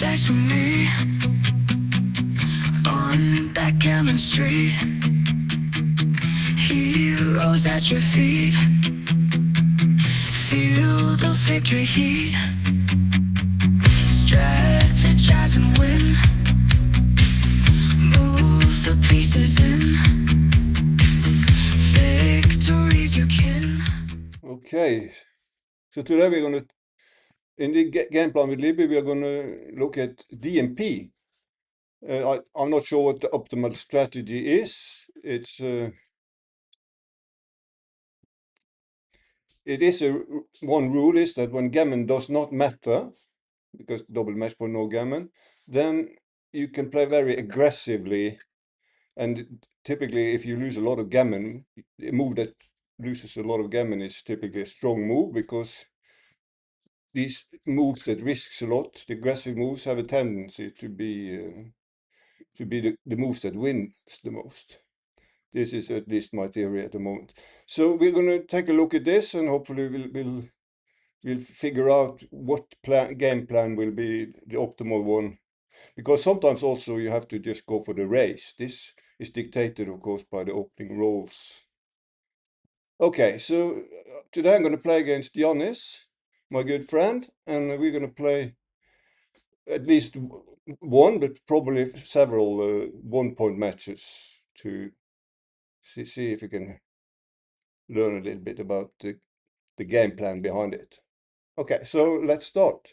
dice with me on backgammon street. Heroes at your feet, feel the victory heat. Strategize and win, move the pieces in. Victory's your kin. Okay, so today we're going to, in the game plan with Libby, we are going to look at DMP. I'm not sure what the optimal strategy is. It is one rule is that when gammon does not matter, because double match point no gammon, then you can play very aggressively. And typically, if you lose a lot of gammon, a move that loses a lot of gammon is typically a strong move, because these moves that risks a lot, the aggressive moves, have a tendency to be the moves that wins the most. This is at least my theory at the moment. So we're going to take a look at this, and hopefully we'll figure out what game plan will be the optimal one. Because sometimes also you have to just go for the race. This is dictated, of course, by the opening rolls. Okay, so today I'm going to play against Giannis, my good friend, and we're going to play at least one, but probably several 1-point matches to see if we can learn a little bit about the game plan behind it. Okay, so let's start.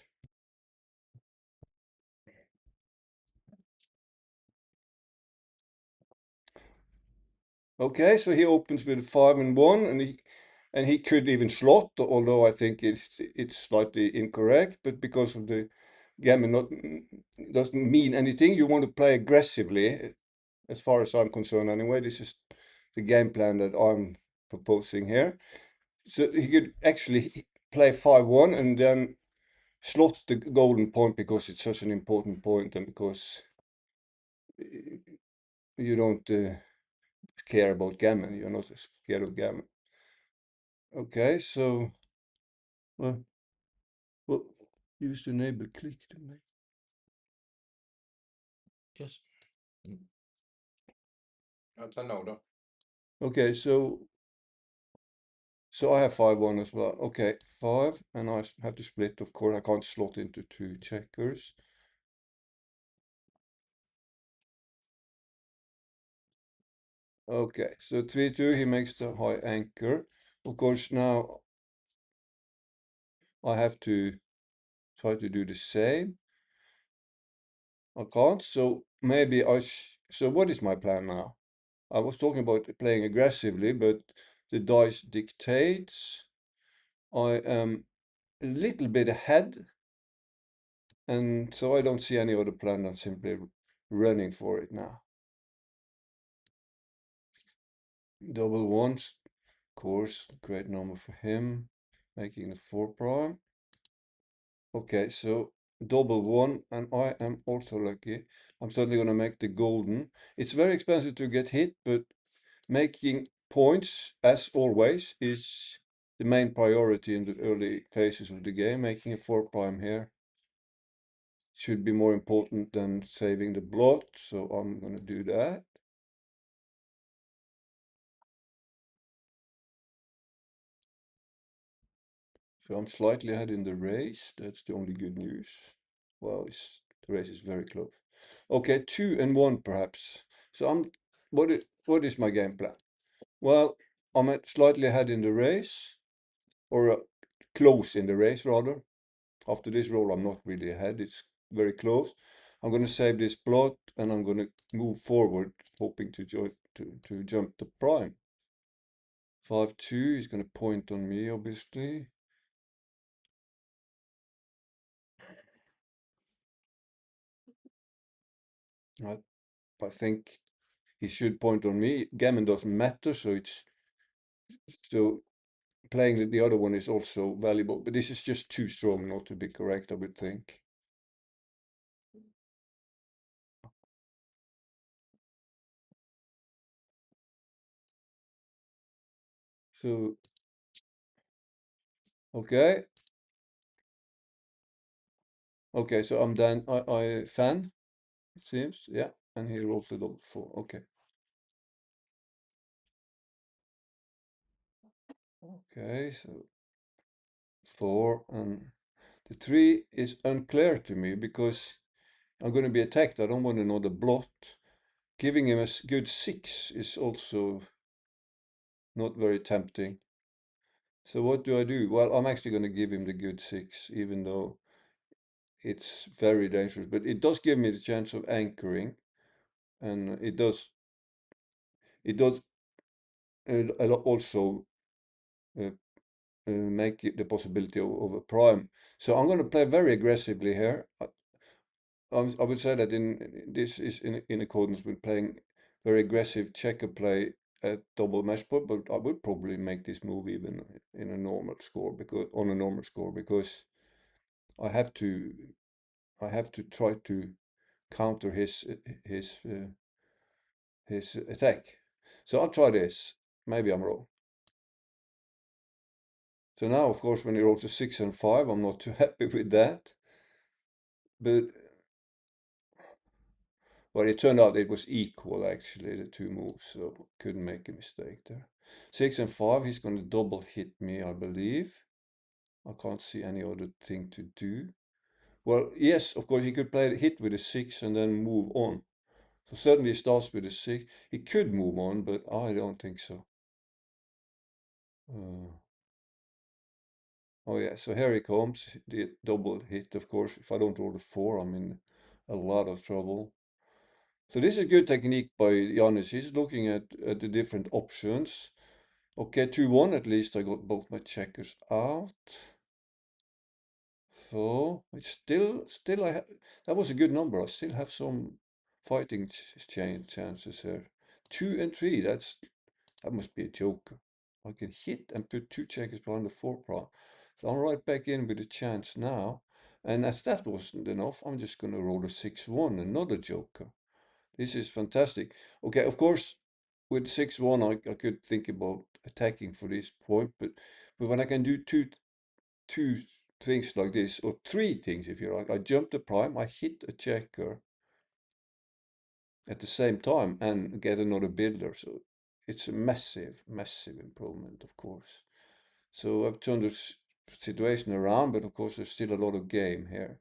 Okay, so he opens with 5 and 1, and he could even slot, although I think it's slightly incorrect. But because of the gammon not doesn't mean anything, you want to play aggressively, as far as I'm concerned. Anyway, this is the game plan that I'm proposing here. So he could actually play 5-1 and then slot the golden point, because it's such an important point, and because you don't care about gammon. You're not scared of gammon. Okay, so well, well, use the enable click to make. Yes. I know that. Okay, so I have 5-1 as well. Okay, 5, and I have to split. Of course, I can't slot into 2 checkers. Okay, so 3-2, he makes the high anchor. Of course, now I have to try to do the same. I can't, so maybe so what is my plan now? I was talking about playing aggressively, but the dice dictates I am a little bit ahead, and so I don't see any other plan than simply running for it now. Double ones, of course, great number for him, making the 4 prime. Okay, so double 1, and I am also lucky. I'm certainly going to make the golden. It's very expensive to get hit, but making points, as always, is the main priority in the early phases of the game. Making a 4 prime here should be more important than saving the blot, so I'm going to do that. So I'm slightly ahead in the race. That's the only good news. Well, the race is very close. Okay, 2 and 1 perhaps. So what is my game plan? Well, I'm slightly ahead in the race, or close in the race rather. After this roll, I'm not really ahead. It's very close. I'm going to save this blot, and I'm going to move forward, hoping to jump the prime. 5-2 is going to point on me, obviously. I think he should point on me. Gammon doesn't matter, so playing the other one is also valuable. But this is just too strong not to be correct, I would think. So okay. Okay, so I'm then I fan, it seems, yeah, and he rolls the double four. Okay. Okay, so four, and the three is unclear to me because I'm going to be attacked. I don't want another blot. Giving him a good six is also not very tempting. So what do I do? Well, I'm actually going to give him the good six, even though it's very dangerous. But it does give me the chance of anchoring, and it does also uh, make it the possibility of a prime. So I'm going to play very aggressively here. I would say that this is in accordance with playing very aggressive checker play at double match point, but I would probably make this move even in a normal score because on a normal score because I have to I have to try to counter his his attack. So I'll try this. Maybe I'm wrong. So now, of course, when he rolls a 6 and 5, I'm not too happy with that. But, well, it turned out it was equal, actually, the two moves, so couldn't make a mistake there. 6 and 5, he's going to double hit me, I believe. I can't see any other thing to do. Well, yes, of course, he could play hit with a 6 and then move on. So certainly he starts with a 6. He could move on, but I don't think so. Uh, oh yeah, so here he comes, the double hit, of course. If I don't roll a 4, I'm in a lot of trouble. So this is good technique by Janis. He's looking at the different options. Okay, 2-1, at least I got both my checkers out. So it's still that was a good number. I still have some fighting chances here. 2 and 3, that must be a joker. I can hit and put two checkers behind the 4 prime. So I'm right back in with a chance now. And as that wasn't enough, I'm just gonna roll a 6-1, another joker. This is fantastic. Okay, of course, with 6-1, I could think about attacking for this point, but when I can do two things like this, or three things if you like, I jump the prime, I hit a checker at the same time and get another builder. So it's a massive, massive improvement, of course. So I've turned the situation around, but of course there's still a lot of game here.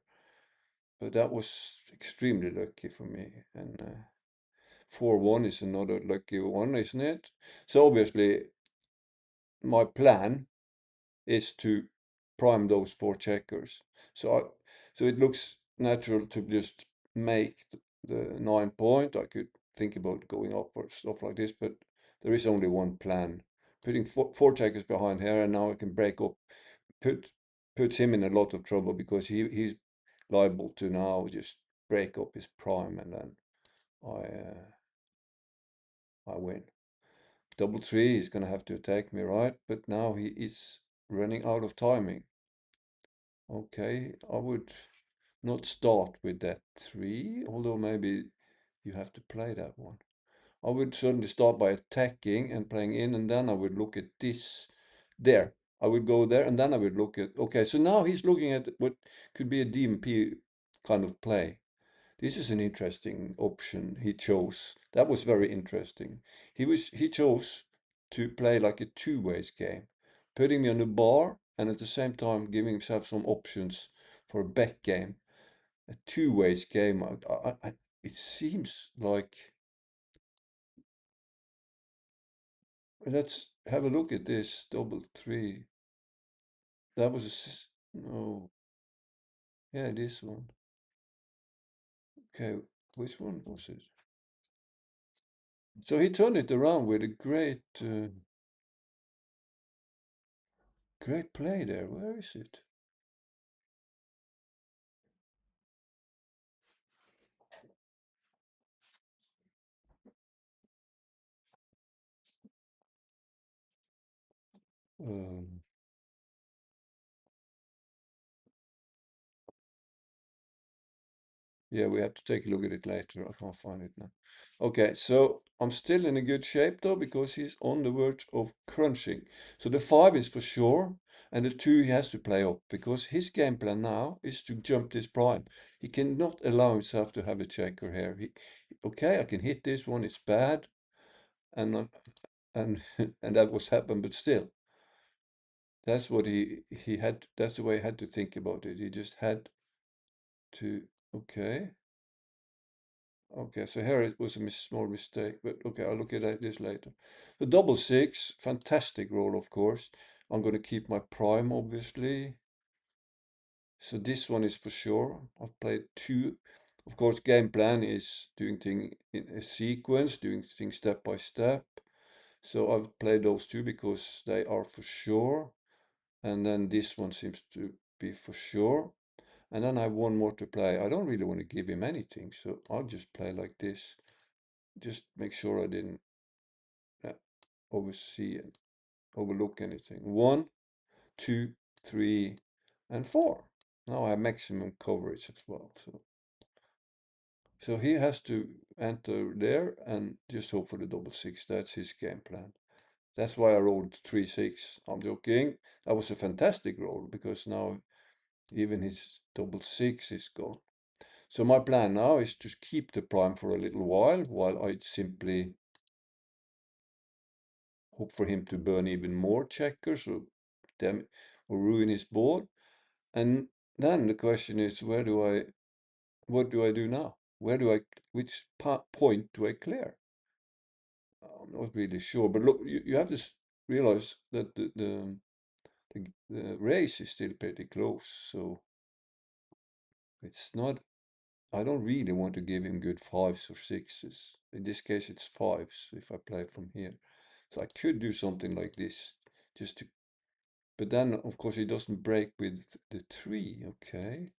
But that was extremely lucky for me, and 4-1 is another lucky one, isn't it? So obviously my plan is to prime those 4 checkers. So it looks natural to just make the 9 point. I could think about going up or stuff like this, but there is only one plan. Putting four checkers behind here, and now I can break up, puts him in a lot of trouble because he's liable to now just break up his prime, and then I win. Double three, he's gonna have to attack me, right? But now he is running out of timing. Okay, I would not start with that three, although maybe you have to play that one. I would certainly start by attacking and playing in, and then I would look at this there. I would go there, and then I would look at, okay, so now he's looking at what could be a DMP kind of play. This is an interesting option he chose. That was very interesting. He chose to play like a two-ways game, putting me on the bar and at the same time giving himself some options for a back game. A two-ways game. It seems like let's have a look at this double three. That was no. Yeah, this one. Okay, which one was it? So he turned it around with a great play there. Where is it? Um, Yeah, we have to take a look at it later. I can't find it now. Okay, so I'm still in a good shape though because he's on the verge of crunching. So the 5 is for sure, and the 2 he has to play up because his game plan now is to jump this prime. He cannot allow himself to have a checker here. Okay, I can hit this one, it's bad, and and and that was happened, but still, that's what he had. That's the way he had to think about it. He just had to. Okay. Okay, so here it was a small mistake, but okay, I'll look at this later. The double 6, fantastic roll, of course. I'm going to keep my prime, obviously. So this one is for sure. I've played 2. Of course, game plan is doing things in a sequence, doing things step by step. So I've played those 2 because they are for sure. And then this one seems to be for sure. And then I have one more to play. I don't really want to give him anything, so I'll just play like this. Just make sure I didn't oversee and overlook anything. 1, 2, 3, and 4. Now I have maximum coverage as well. So he has to enter there and just hope for the double 6. That's his game plan. That's why I rolled 3, 6. I'm joking. That was a fantastic roll because now even his double 6 is gone. So my plan now is to keep the prime for a little while I simply hope for him to burn even more checkers or ruin his board. And then the question is, what do I do now? Which point do I clear? I'm not really sure, but look, you have to realize that the race is still pretty close, so it's not. I don't really want to give him good 5s or 6s. In this case, it's 5s if I play from here. So I could do something like this just to. But then, of course, he doesn't break with the 3, okay?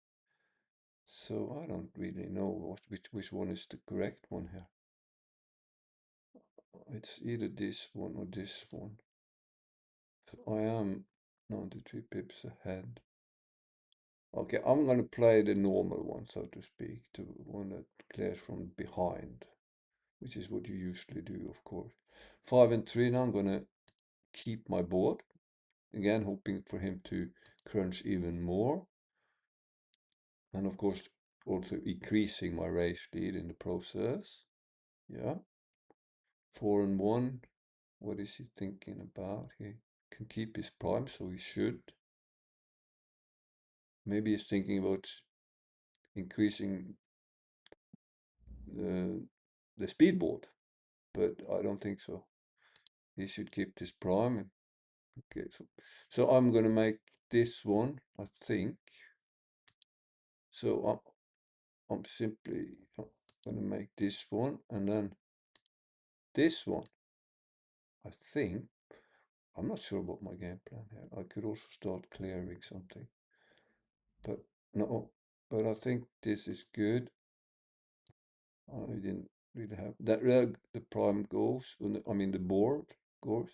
So I don't really know which one is the correct one here. It's either this one or this one. So I am 93 pips ahead. Okay, I'm going to play the normal one, so to speak, the one that clears from behind, which is what you usually do, of course. 5 and 3, now I'm going to keep my board. Again, hoping for him to crunch even more. And of course, also increasing my race lead in the process. Yeah. 4 and 1. What is he thinking about? He can keep his prime, so he should. Maybe he's thinking about increasing the speedboard, but I don't think so. He should keep this prime. Okay, so I'm gonna make this one, I think. So I'm simply gonna make this one and then this one. I think I'm not sure about my game plan here. I could also start clearing something, but no. But I think this is good. I didn't really have that. The prime goes, I mean the board goes,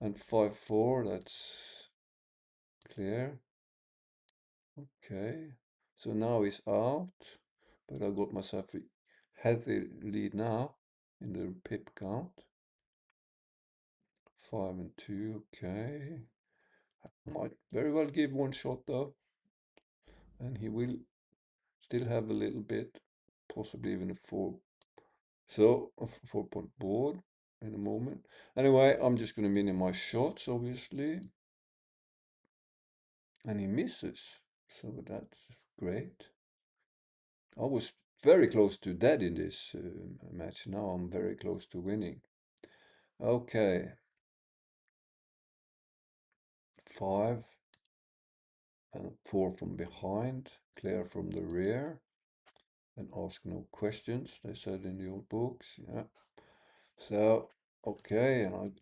and 5-4. That's clear. Okay, so now he's out, but I got myself a healthy lead now in the pip count. 5 and 2. Okay, might very well give one shot though, and he will still have a little bit, possibly even a 4. So a 4-point board in a moment. Anyway, I'm just going to minimize shots, obviously. And he misses. So that's great. I was very close to dead in this match. Now I'm very close to winning. Okay. 5 and 4 from behind. Clear from the rear. And ask no questions, they said in the old books. Yeah. So, okay, and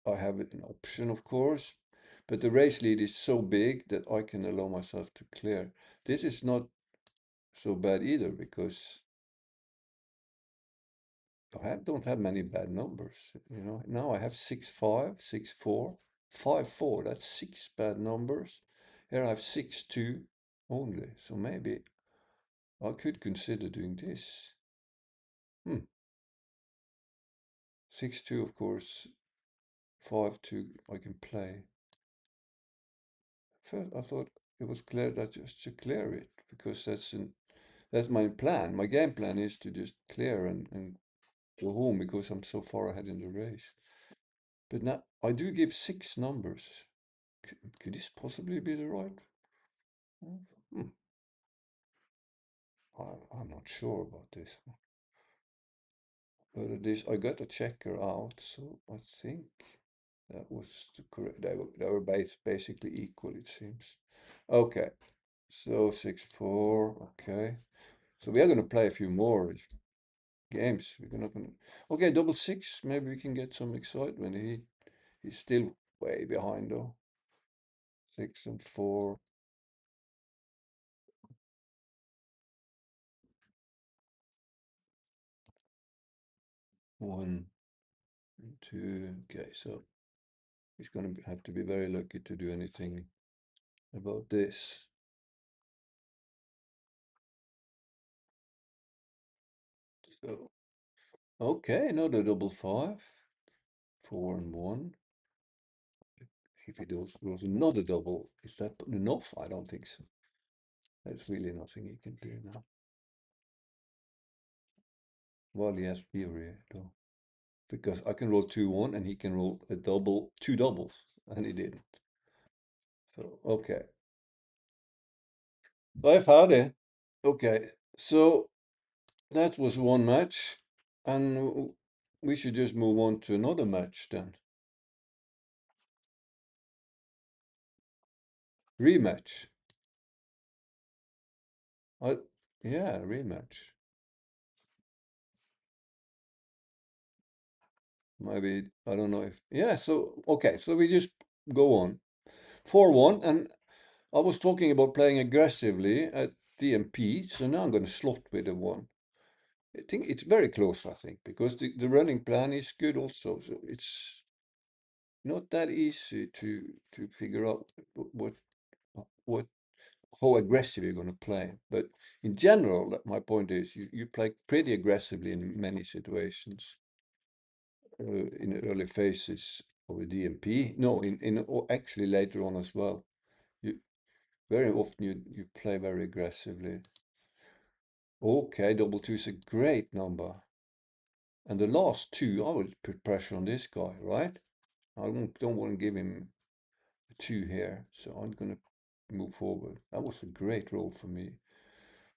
I have an option, of course, but the race lead is so big that I can allow myself to clear. This is not so bad either because don't have many bad numbers. Now I have 6-5, 6-4, 5-4. That's 6 bad numbers. Here I have 6-2 only. So maybe I could consider doing this. 6-2, of course. 5-2, I can play. First, I thought it was clear that just to clear it, because that's my plan. My game plan is to just clear and go home because I'm so far ahead in the race. But now I do give 6 numbers. Could this possibly be the right? Hmm. I'm not sure about this one. But this, I got a checker out, so I think that was the correct. They were basically equal, it seems. Okay, so 6-4. Okay, so we are gonna play a few more games. We're gonna. Okay, double six. Maybe we can get some excitement. He's still way behind though. 6-4. 1 and 2. Okay, so he's gonna have to be very lucky to do anything about this. So okay, another double 5. 4 and 1. If he does another double, is that enough? I don't think so. There's really nothing he can do now. Well, he has theory though, because I can roll 2-1 and he can roll a double, 2 doubles, and he didn't. So okay, jag är färdig. Okay, so that was one match, and we should just move on to another match then. Rematch. Yeah, rematch. Maybe, I don't know if, yeah, so, okay, so we just go on. 4-1, and I was talking about playing aggressively at DMP, so now I'm going to slot with the 1. I think it's very close, I think, because the running plan is good also, so it's not that easy to figure out what how aggressive you're going to play. But in general, my point is you play pretty aggressively in many situations in the early phases of a DMP. No, actually later on as well. You very often you play very aggressively. Okay, double 2 is a great number. And the last 2, I will put pressure on this guy, right? I don't want to give him a 2 here, so I'm going to move forward. That was a great roll for me.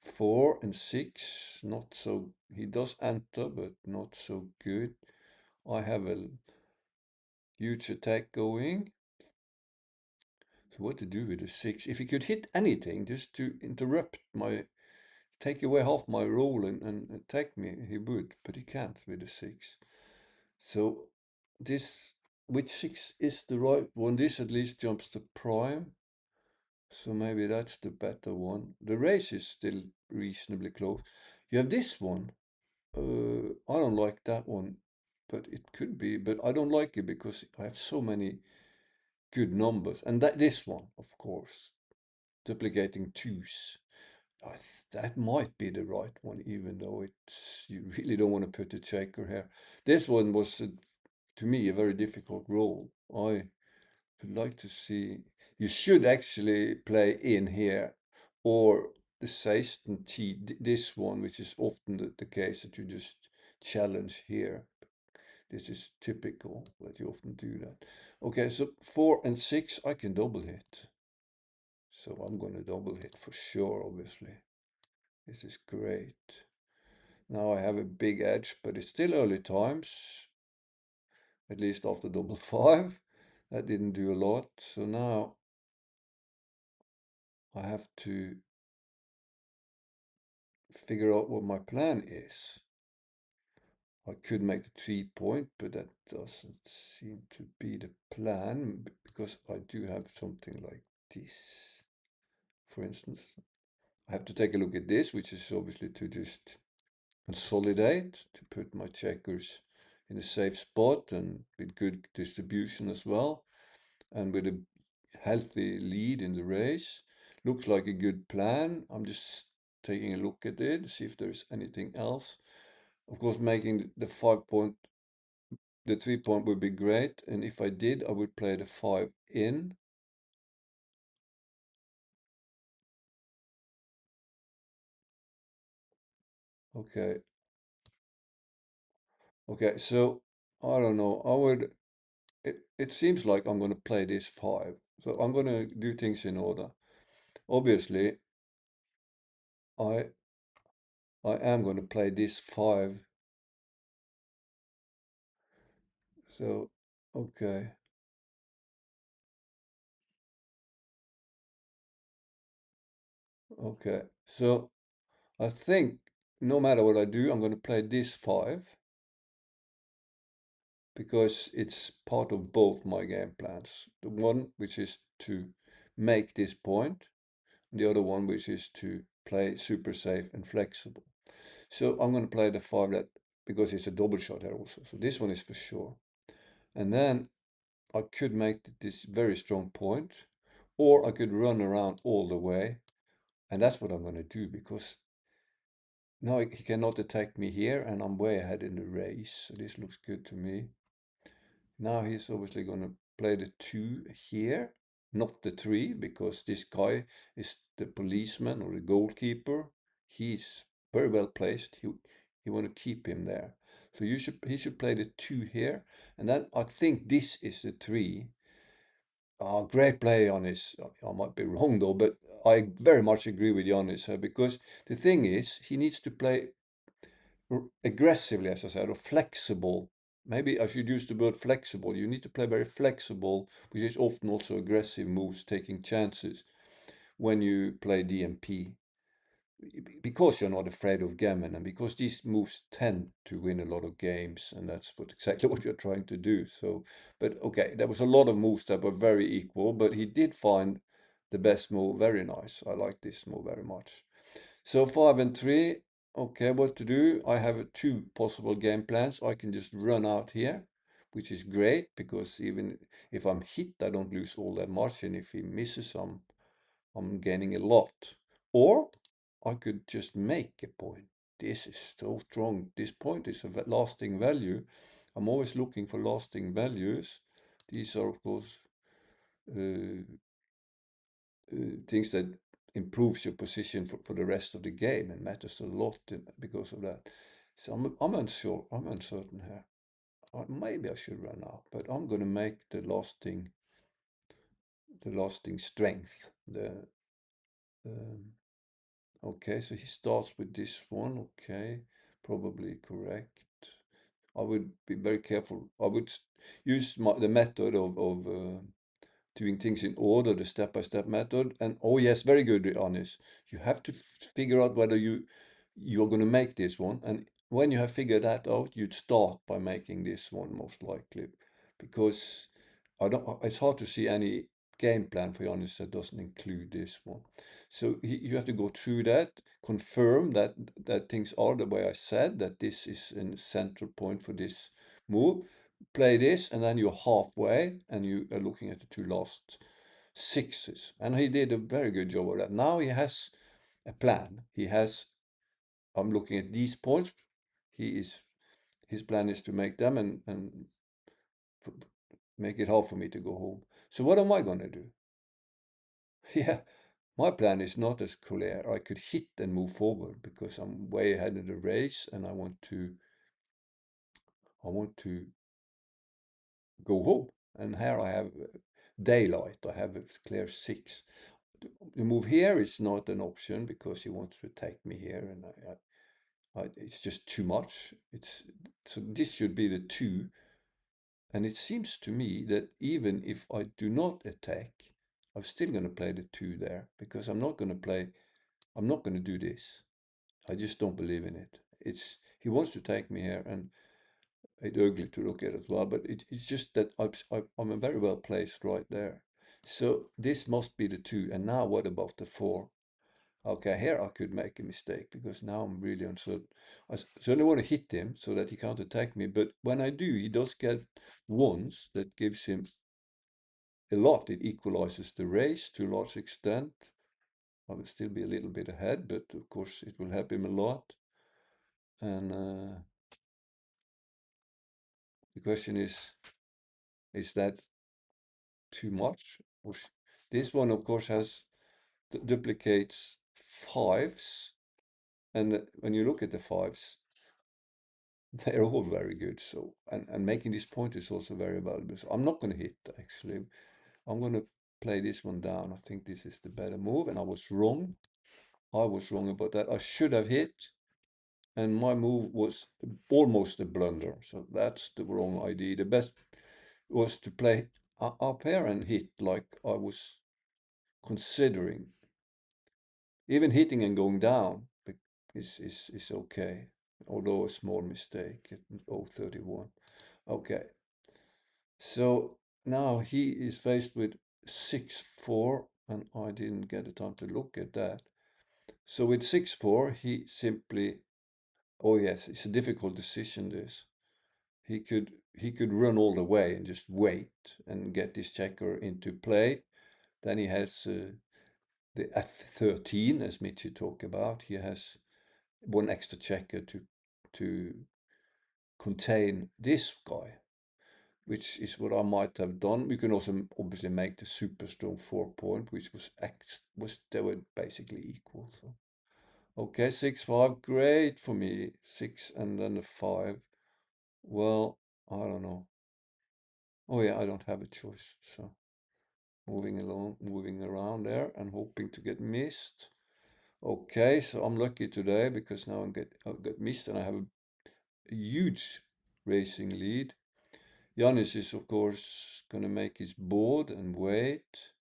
4 and 6, not so. He does enter, but not so good. I have a huge attack going. So what to do with the 6? If he could hit anything, just to interrupt take away half my roll and attack me, he would, but he can't with the 6. So which 6 is the right one? This at least jumps to prime. So maybe that's the better one. The race is still reasonably close. You have this one. I don't like that one, but it could be. But I don't like it because I have so many good numbers. And this one, of course, duplicating 2s. That might be the right one, even though you really don't want to put a checker here. This one was, to me, a very difficult roll. I would like to see. You should actually play in here, or the Seisten T, this one, which is often the case that you just challenge here. This is typical that you often do that. Okay, so 4 and 6, I can double hit. So I'm going to double hit for sure, obviously. This is great. Now I have a big edge, but it's still early times. At least after double 5. That didn't do a lot. So now I have to figure out what my plan is. I could make the 3-point, but that doesn't seem to be the plan because I do have something like this. For instance, I have to take a look at this, which is obviously to just consolidate, to put my checkers in a safe spot and with good distribution as well, and with a healthy lead in the race. Looks like a good plan. I'm just taking a look at it, see if there's anything else. Of course, making the 5-point, the 3-point would be great. And if I did, I would play the 5 in. Okay. Okay, so I don't know. It seems like I'm going to play this 5. So I'm going to do things in order. Obviously, I I am going to play this 5. So, okay. Okay. So I think no matter what I do, I'm going to play this 5 because it's part of both my game plans. The one which is to make this point, and the other one which is to play super safe and flexible. So I'm going to play the 5 that because it's a double shot here also. So this one is for sure. And then I could make this very strong point, or I could run around all the way. And that's what I'm going to do because now he cannot attack me here and I'm way ahead in the race. So this looks good to me. Now he's obviously going to play the 2 here, not the 3, because this guy is the policeman or the goalkeeper. He's very well placed. You want to keep him there. So he should play the 2 here. And then I think this is the 3. Great play, Giannis. I might be wrong though, but I very much agree with Giannis because the thing is, he needs to play aggressively, as I said, or flexible. Maybe I should use the word flexible. You need to play very flexible, which is often also aggressive moves, taking chances when you play DMP. Because you're not afraid of gammon and because these moves tend to win a lot of games, and that's exactly what you're trying to do. So, but okay, there was a lot of moves that were very equal, but he did find the best move very nice. I like this move very much. So 5 and 3, okay, what to do? I have 2 possible game plans. I can just run out here, which is great because even if I'm hit, I don't lose all that much, and if he misses, I'm gaining a lot. Or I could just make a point. This is so strong. This point is a lasting value. I'm always looking for lasting values. These are, of course, uh, things that improves your position for the rest of the game and matters a lot because of that. So I'm unsure. I'm uncertain here. Maybe I should run out, but I'm going to make the lasting strength. Um, okay, so he starts with this one. Okay, probably correct. I would be very careful. I would use the method of doing things in order, the step-by-step method. And oh yes, very good, Anis. You have to figure out whether you're going to make this one. And when you have figured that out, you'd start by making this one most likely, because I don't. It's hard to see any game plan for Giannis that doesn't include this one. So you have to go through that, confirm that things are the way I said, that this is a central point for this move, play this, and then you're halfway and you are looking at the 2 last sixes. And he did a very good job of that. Now he has a plan. I'm looking at these points. His plan is to make them and make it hard for me to go home. So what am I going to do? Yeah, my plan is not as clear. I could hit and move forward because I'm way ahead in the race and I want to go home. And here I have daylight. I have a clear 6. The move here is not an option because he wants to take me here, and it's just too much. So this should be the 2, and it seems to me that even if I do not attack, I'm still going to play the 2 there because I'm not going to do this. I just don't believe in it. He wants to take me here, and it's ugly to look at as well, but it's just that I'm very well placed right there. So this must be the 2, and now what about the 4? Okay, here I could make a mistake because now I'm really uncertain. I certainly want to hit him so that he can't attack me, but when I do, he does get ones that gives him a lot. It equalizes the race to a large extent. I will still be a little bit ahead, but of course it will help him a lot. And the question is that too much? This one, of course, has duplicates fives, and when you look at the fives, they're all very good. So, and making this point is also very valuable. So I'm not going to hit, actually. I'm going to play this one down. I think this is the better move, and I was wrong. I was wrong about that. I should have hit, and my move was almost a blunder. So that's the wrong idea. The best was to play up here and hit like I was considering. Even hitting and going down is okay, although a small mistake at 0.31. Okay, so now he is faced with 6-4, and I didn't get the time to look at that. So with 6-4, he simply, oh yes, it's a difficult decision, this. He could run all the way and just wait and get this checker into play. Then he has the F13, as Mitchie talked about. He has one extra checker to contain this guy, which is what I might have done. We can also obviously make the super strong 4-point, which was they were basically equal. So okay, 6-5, great for me. 6 and then a 5. Well, I don't know. Oh yeah, I don't have a choice. So moving along, moving around there and hoping to get missed. Okay, so I'm lucky today because now I'll get missed and I have a huge racing lead. Yanis is of course gonna make his board and wait.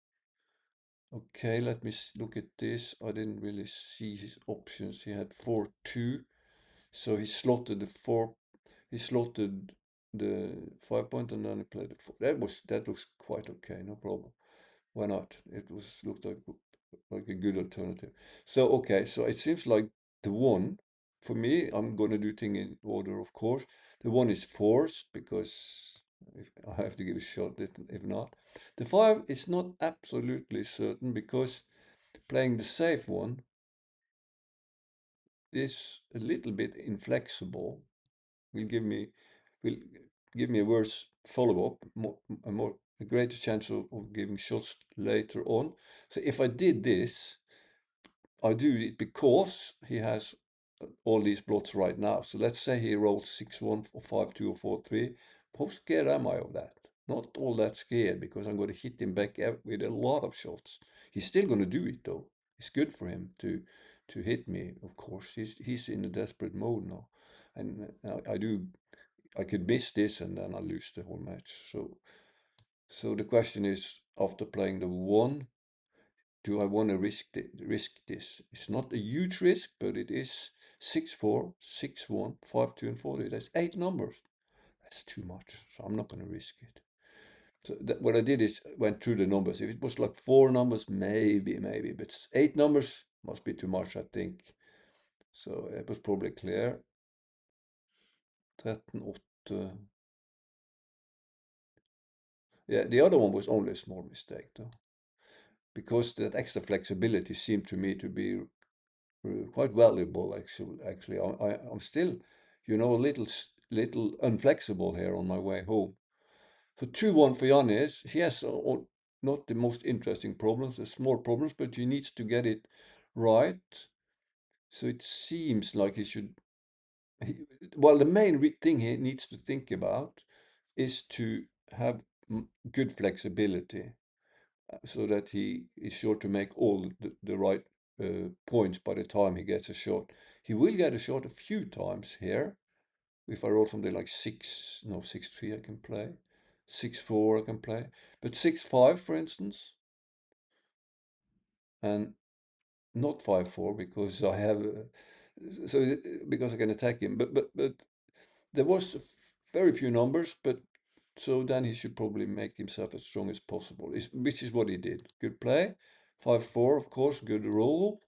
Okay, let me look at this. I didn't really see his options. He had 4-2, so he slotted the 5-point and then he played the 4. That looks quite okay, no problem. Why not? It looked like a good alternative. So okay, so it seems like the one for me, I'm gonna do thing in order, of course. The one is forced because if I have to give a shot if not. The 5 is not absolutely certain because playing the safe one is a little bit inflexible. Will give me will give me a worse follow-up, a greater chance of giving shots later on. So if I did this, I do it because he has all these blots right now. So let's say he rolls 6-1 or 5-2 or 4-3. How scared am I of that? Not all that scared because I'm going to hit him back with a lot of shots. He's still going to do it though. It's good for him to hit me, of course. He's in a desperate mode now. And I could miss this and then I lose the whole match. So the question is, after playing the 1, do I want to risk this? It's not a huge risk, but it is 6-4, 6-1, 5-2, and 4-3. That's 8 numbers. That's too much, so I'm not going to risk it. So what I did is went through the numbers. If it was like 4 numbers, maybe, but 8 numbers must be too much, I think. So it was probably clear. 13-8. Yeah, the other one was only a small mistake, though, because that extra flexibility seemed to me to be quite valuable. Actually, I'm still, a little unflexible here on my way home. So 2-1 for Giannis. He has not the most interesting problems, the small problems, but he needs to get it right. So it seems like he should. Well, the main thing he needs to think about is to have good flexibility so that he is sure to make all the right points by the time he gets a shot. He will get a shot a few times here. If I roll something like 6-3 I can play. 6-4 I can play. But 6-5 for instance. And not 5-4 because I have because I can attack him. But there was very few numbers, but so then he should probably make himself as strong as possible, which is what he did. Good play. 5-4, of course, good roll.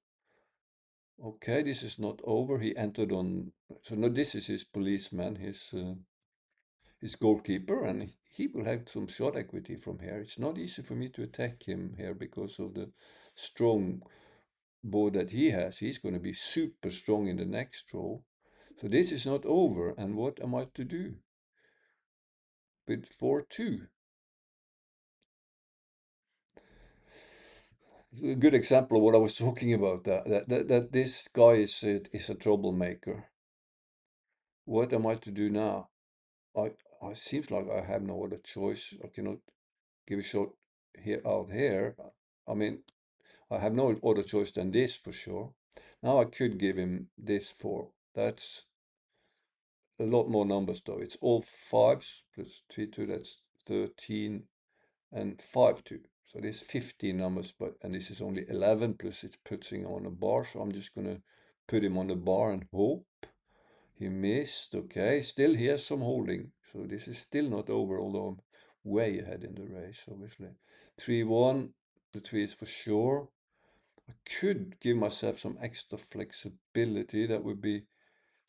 Okay, this is not over. He entered on, so no, this is his policeman, his goalkeeper, and he will have some shot equity from here. It's not easy for me to attack him here because of the strong board that he has, he's going to be super strong in the next row. So this is not over. And what am I to do with 4-2? A good example of what I was talking about. That this guy is a troublemaker. What am I to do now? I seems like I have no other choice. I cannot give a shot here out here. I mean, I have no other choice than this for sure. Now I could give him this 4. That's a lot more numbers though. It's all 5s plus 3, 2, that's 13 and 5, 2. So there's 15 numbers, and this is only 11 plus it's putting on a bar. So I'm just gonna put him on the bar and hope. He missed, okay. Still he has some holding. So this is still not over, although I'm way ahead in the race, obviously. 3-1, the 3 is for sure. I could give myself some extra flexibility. That would be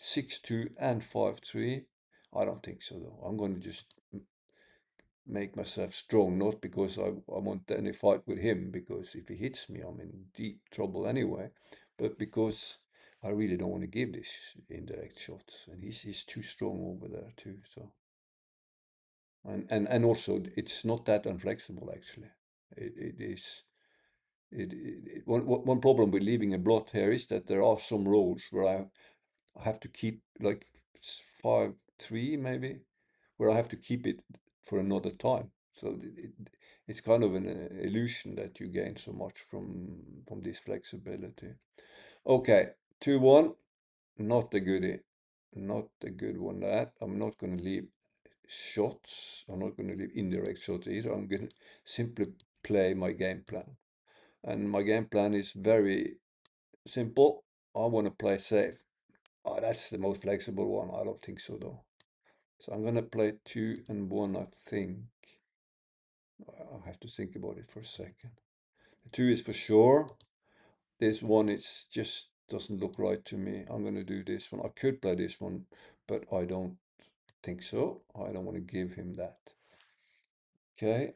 6-2 and 5-3. I don't think so though. I'm going to just make myself strong, not because I want any fight with him, because if he hits me, I'm in deep trouble anyway, but because I really don't want to give this indirect shots, and he's too strong over there too. So and also it's not that unflexible actually. It is. One problem with leaving a blot here is that there are some rolls where I have to keep like 5-3 maybe, where I have to keep it for another time. So it's kind of an illusion that you gain so much from this flexibility. Okay, 2-1, not a goodie, not a good one. That I'm not going to leave shots. I'm not going to leave indirect shots either. I'm going to simply play my game plan, and my game plan is very simple. I want to play safe. Oh, that's the most flexible one. I don't think so though. So I'm gonna play 2 and 1, I think. I have to think about it for a second. The 2 is for sure. This one is just doesn't look right to me. I'm gonna do this one. I could play this one, but I don't think so. I don't want to give him that. Okay.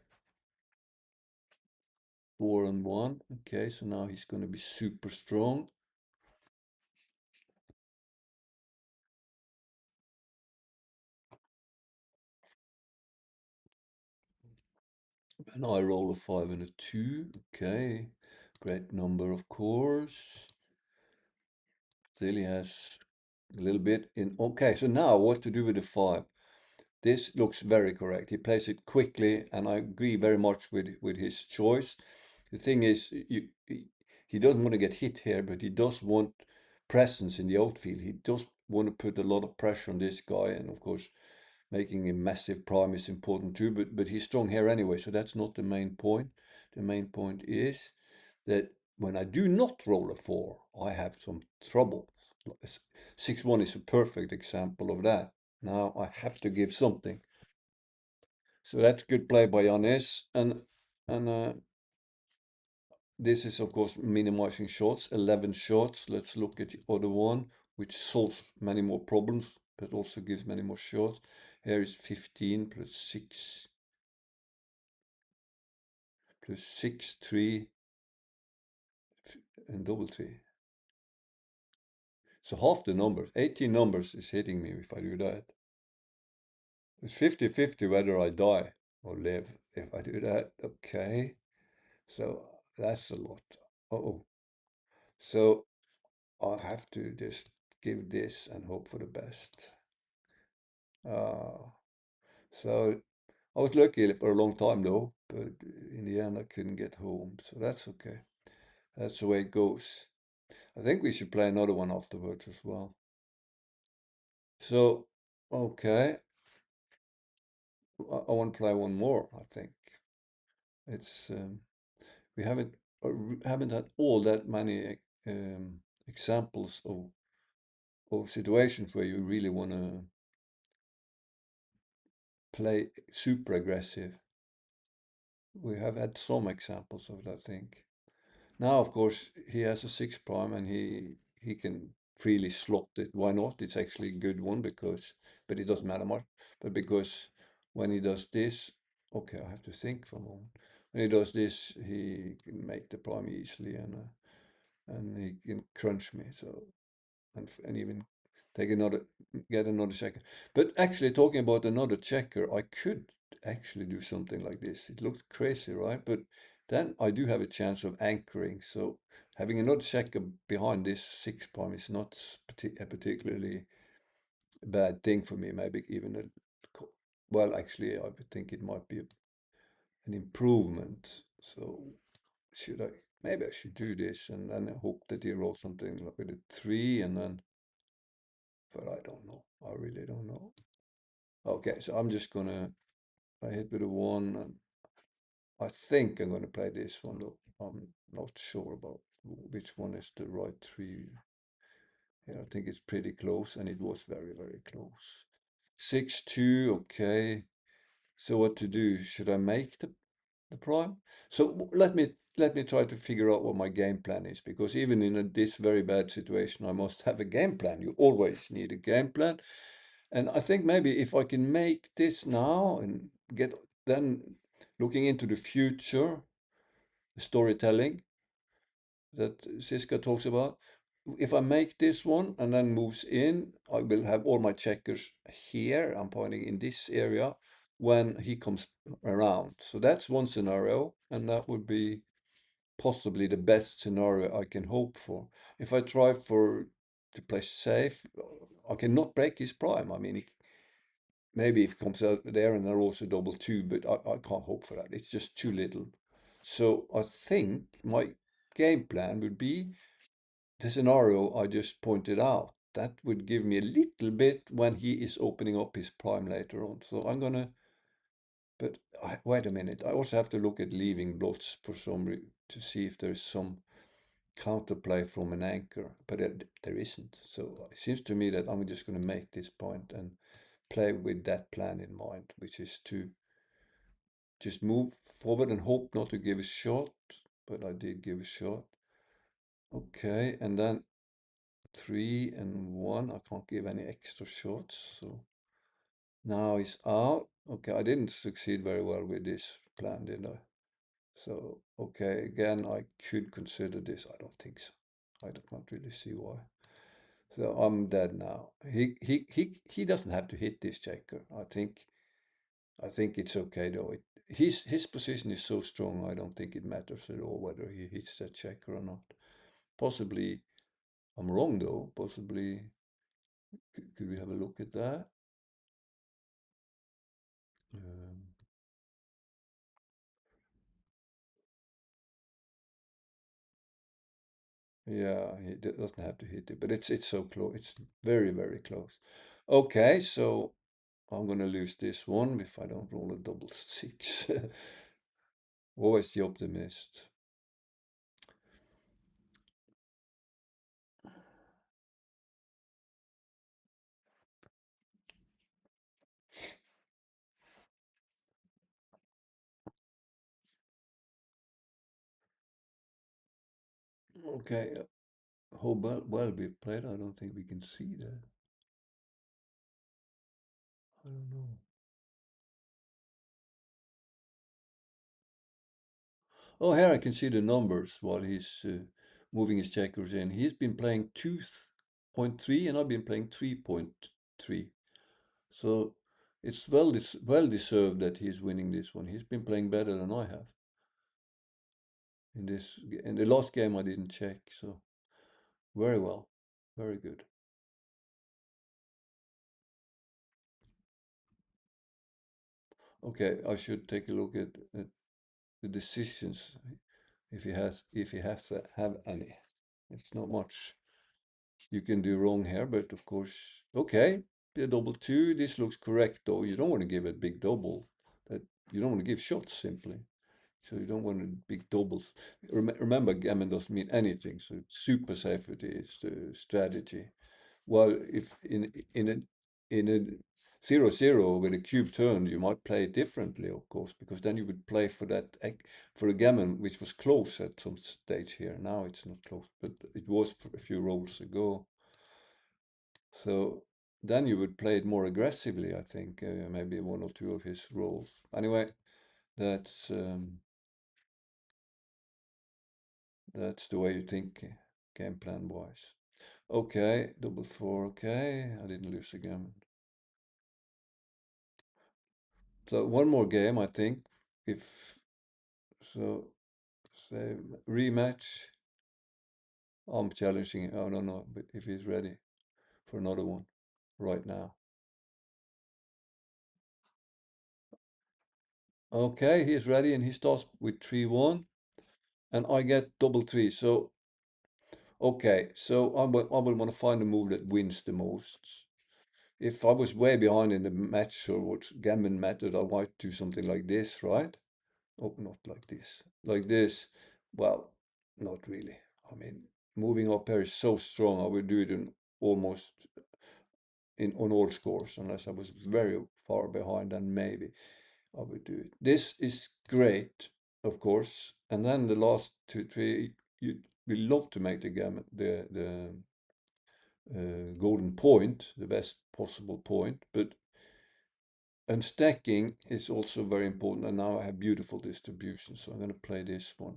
4 and 1. Okay, so now he's gonna be super strong. And I roll a 5 and a 2. Okay. Great number, of course. Still he has a little bit in. Okay, so now what to do with the 5? This looks very correct. He plays it quickly, and I agree very much with his choice. The thing is, he doesn't want to get hit here, but he does want presence in the outfield. He does want to put a lot of pressure on this guy, and of course, making a massive prime is important too. But he's strong here anyway, so that's not the main point. The main point is that when I do not roll a 4, I have some trouble. 6-1 is a perfect example of that. Now I have to give something. So that's good play by Janis. And this is of course minimizing shots, 11 shots. Let's look at the other one, which solves many more problems, but also gives many more shots. Here is 15 plus 6 plus 6, 3 and double 3. So half the numbers, 18 numbers is hitting me if I do that. It's 50-50 whether I die or live if I do that. Okay. So that's a lot. Oh. So I have to just give this and hope for the best. So I was lucky for a long time though, but in the end I couldn't get home. So that's okay. That's the way it goes. I think we should play another one afterwards as well. So, okay. I want to play one more, I think. It's we haven't had all that many examples of situations where you really want to play super aggressive. We have had some examples of that, I think. Now, of course, he has a 6 prime and he can freely slot it. Why not? It's actually a good one because, but it doesn't matter much. But because when he does this, okay, I have to think for a moment. When he does this, he can make the prime easily, and and he can crunch me. So and even take another get another checker. But actually, talking about another checker, I could actually do something like this. It looks crazy, right? But then I do have a chance of anchoring. So having another checker behind this six prime is not a particularly bad thing for me. Maybe even well, actually, I would think it might be an improvement. So should I? Maybe I should do this and then hope that he rolls something like with a three, and then. But I don't know. I really don't know. Okay, so I'm just gonna. I hit with a one, and I think I'm gonna play this one though. I'm not sure about which one is the right three. Yeah, I think it's pretty close, and it was very, very close. 6-2. Okay. So what to do? Should I make the prime? So let me try to figure out what my game plan is, because even in this very bad situation, I must have a game plan. You always need a game plan. And I think maybe if I can make this now and get then looking into the future, storytelling that Siska talks about, if I make this one and then moves in, I will have all my checkers here. I'm pointing in this area when he comes around. So that's one scenario, and that would be possibly the best scenario I can hope for. If I try to play safe, I cannot break his prime. I mean, maybe if it comes out there and they're also double two, but I can't hope for that. It's just too little. So I think my game plan would be the scenario I just pointed out. That would give me a little bit when he is opening up his prime later on. So I'm gonna, but wait a minute. I also have to look at leaving blots for to see if there's some counterplay from an anchor, but there isn't. So it seems to me that I'm just going to make this point and play with that plan in mind, which is to just move forward and hope not to give a shot, but I did give a shot. Okay, and then 3 and 1, I can't give any extra shots, so now he's out. Okay, I didn't succeed very well with this plan, did I? So, okay, again, I could consider this. I don't think so. I can't really see why. So I'm dead now. He doesn't have to hit this checker. I think it's okay though. His position is so strong. I don't think it matters at all whether he hits that checker or not. Possibly I'm wrong though. Possibly could we have a look at that? Um, yeah, he doesn't have to hit it, but it's so close. It's very, very close. Okay, so I'm gonna lose this one if I don't roll a double six. Always the optimist. Okay, how well we've played, I don't think we can see that. I don't know. Oh, here I can see the numbers while he's moving his checkers in. He's been playing 2.3 and I've been playing 3.3. So it's well deserved that he's winning this one. He's been playing better than I have. In the last game I didn't check, so very well. Very good. Okay, I should take a look at the decisions if he has to have any. It's not much you can do wrong here, but of course, okay, a double two. This looks correct though. You don't want to give a big double. That you don't want to give shots simply. So you don't want to big doubles. Remember, gammon doesn't mean anything. So super safety is the strategy. Well, if in a 0-0 with a cube turn, you might play it differently, of course, because then you would play for that for a gammon which was close at some stage here. Now it's not close, but it was a few rolls ago. So then you would play it more aggressively, I think, maybe one or two of his rolls. Anyway, that's the way you think. game plan wise. Okay, double four. Okay, I didn't lose again. So one more game, I think. If so, say rematch. I'm challenging him. I don't know if he's ready for another one right now. Okay, he's ready and he starts with 3-1 and I get double three. So, okay, so I will want to find a move that wins the most. If I was way behind in the match or what gammon method, I might do something like this, right? Oh, not like this. Like this. Well, not really. I mean, moving up here is so strong. I would do it in almost in on all scores, unless I was very far behind, then maybe I would do it. This is great, of course. And then the last two, three, you we love to make the gammon, the golden point, the best possible point, but and stacking is also very important. And now I have beautiful distribution, so I'm going to play this one.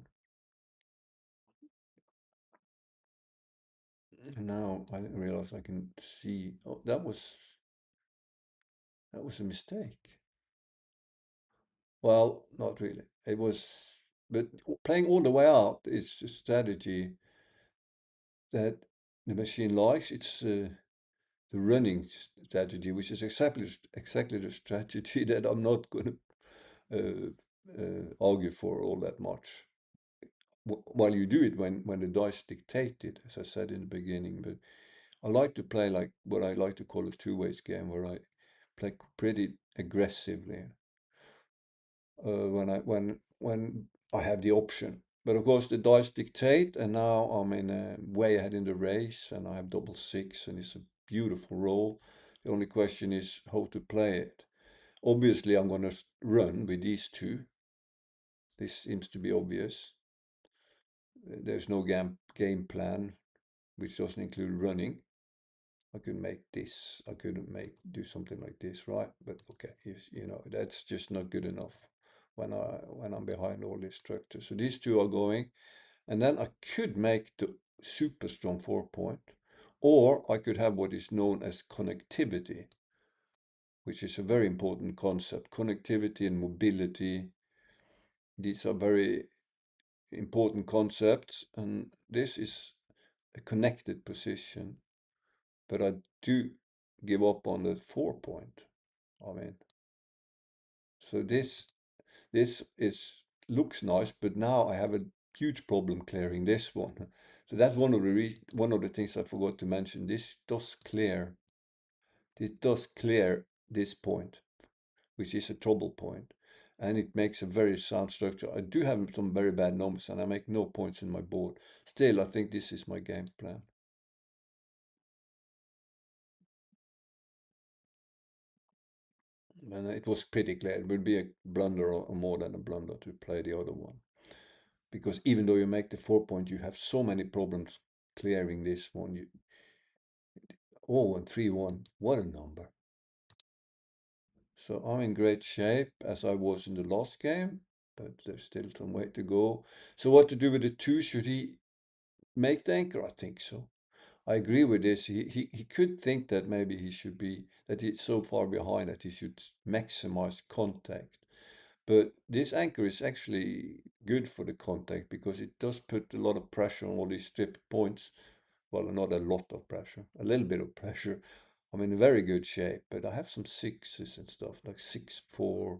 And now I didn't realize I can see. Oh, that was a mistake. Well, not really. It was, but playing all the way out is a strategy that the machine likes. It's the running strategy, which is exactly the strategy that I'm not going to argue for all that much. While you do it when the dice dictate it, as I said in the beginning. But I like to play like what I like to call a two-ways game, where I play pretty aggressively when I have the option. But of course the dice dictate, and now I'm in way ahead in the race, and I have double six, and it's a beautiful roll. The only question is how to play it. Obviously, I'm going to run with these two. This seems to be obvious. There's no game plan which doesn't include running. I could make this. I could do something like this, right? But okay, you know that's just not good enough when I'm behind all this structure. So these two are going, and then I could make the super strong 4-point, or I could have what is known as connectivity, which is a very important concept. Connectivity and mobility. These are very important concepts, and this is a connected position, but I do give up on the 4-point. I mean, so this is looks nice, but now I have a huge problem clearing this one. So that's one of the things I forgot to mention. This does clear. It does clear this point, which is a trouble point, and it makes a very sound structure. I do have some very bad numbers, and I make no points in my board. Still, I think this is my game plan. And it was pretty clear. It would be a blunder or more than a blunder to play the other one. Because even though you make the 4-point, you have so many problems clearing this one. Oh, and 3-1. What a number. So I'm in great shape as I was in the last game, but there's still some way to go. So what to do with the 2? Should he make the anchor? I think so. I agree with this. He could think that maybe he should be, that he's so far behind that he should maximize contact. But this anchor is actually good for the contact because it does put a lot of pressure on all these stripped points. Well, not a lot of pressure, a little bit of pressure. I'm in very good shape, but I have some sixes and stuff, like 6-4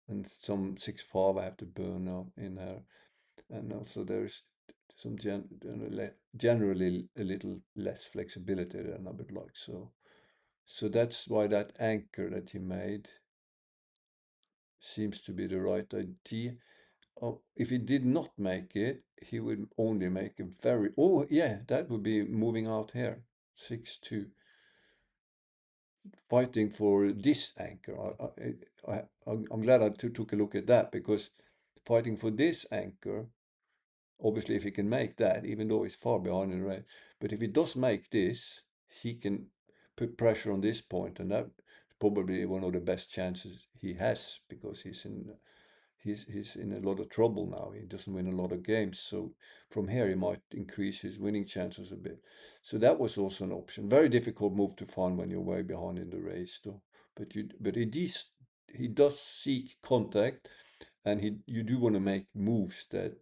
and some 6-5 I have to burn now in there. And also there's some generally a little less flexibility than I would like. So that's why that anchor that he made seems to be the right idea. Oh, if he did not make it, he would only make a very, oh yeah, that would be moving out here, 6-2, fighting for this anchor. I'm glad I took a look at that, because fighting for this anchor, obviously if he can make that, even though he's far behind in the race, but if he does make this, he can put pressure on this point, and that's probably one of the best chances he has, because he's in he's in a lot of trouble now. He doesn't win a lot of games, so from here he might increase his winning chances a bit. So that was also an option. Very difficult move to find when you're way behind in the race, though. But he does seek contact, and you do want to make moves that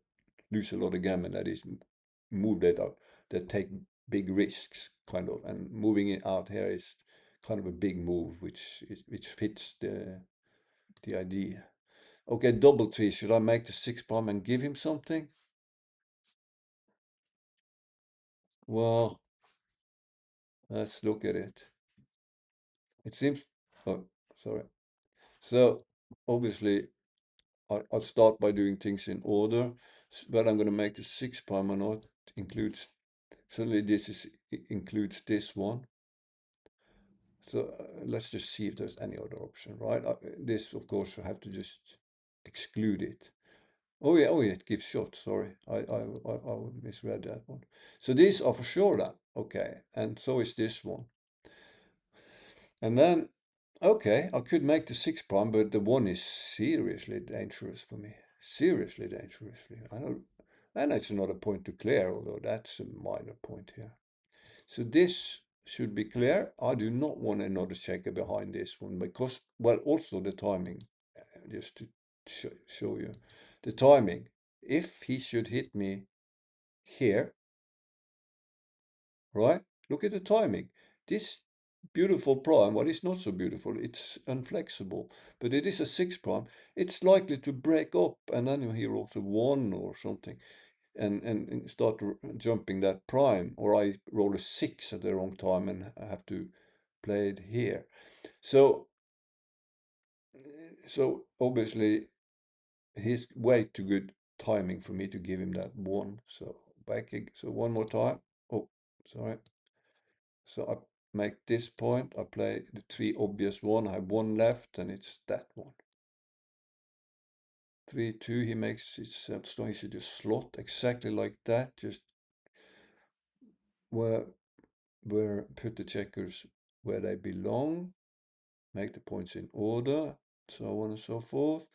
lose a lot of gammon. That is, move that take big risks, kind of. And moving it out here is kind of a big move, which fits the idea. Okay, double tree. Should I make the 6 prime and give him something? Well, let's look at it. It seems. Oh, sorry. So obviously, I'll start by doing things in order, but I'm going to make the 6 prime or not includes. Suddenly, includes this one. So let's just see if there's any other option, right? This, of course, I have to just exclude it. Oh yeah, it gives shots. Sorry, I misread that one. So these are for sure then. Okay, and so is this one. And then, okay, I could make the 6 prime, but the 1 is seriously dangerous for me. Seriously dangerously. I know, and it's another point to clear, although that's a minor point here. So this should be clear. I do not want another checker behind this one because, well, also the timing, just to show you the timing. If he should hit me here, right? Look at the timing. This beautiful prime, well, it's not so beautiful. It's unflexible, but it is a 6 prime. It's likely to break up, and then you hear also 1 or something, and start jumping that prime, or I roll a 6 at the wrong time and I have to play it here. So obviously he's way too good timing for me to give him that 1. So so one more time. Oh, sorry. So I make this point, I play the 3 obvious one, I have 1 left, and it's that one. 3-2, he makes it strong, he should just slot exactly like that, just where put the checkers where they belong, make the points in order, so on and so forth.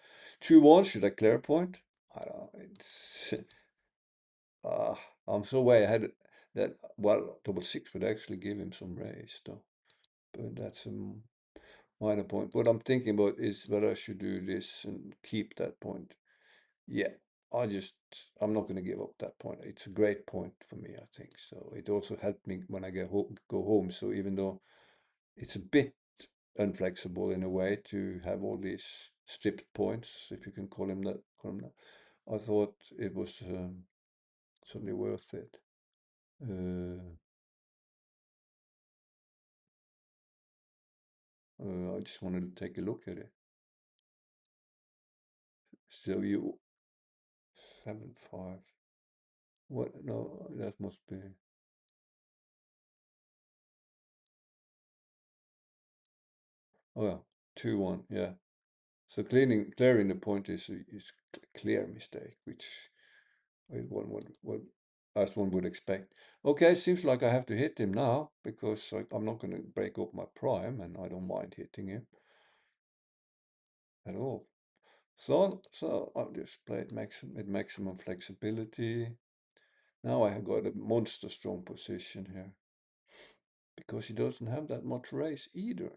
2-1, should I clear a point? I don't know, it's I'm so way ahead that, well, double 6 would actually give him some raise though, but that's a minor point. What I'm thinking about is whether I should do this and keep that point. Yeah, I'm not going to give up that point. It's a great point for me, I think. So it also helped me when I go home. So even though it's a bit unflexible in a way to have all these stripped points, if you can call them that, I thought it was certainly worth it. I just wanted to take a look at it. So you 7-5. What? No, that must be. Oh yeah, 2-1. Yeah. So clearing the point is a clear mistake, which one would as one would expect. Okay, seems like I have to hit him now because I'm not going to break up my prime, and I don't mind hitting him at all. So I'll just play it maximum flexibility. Now I have got a monster strong position here because he doesn't have that much race either.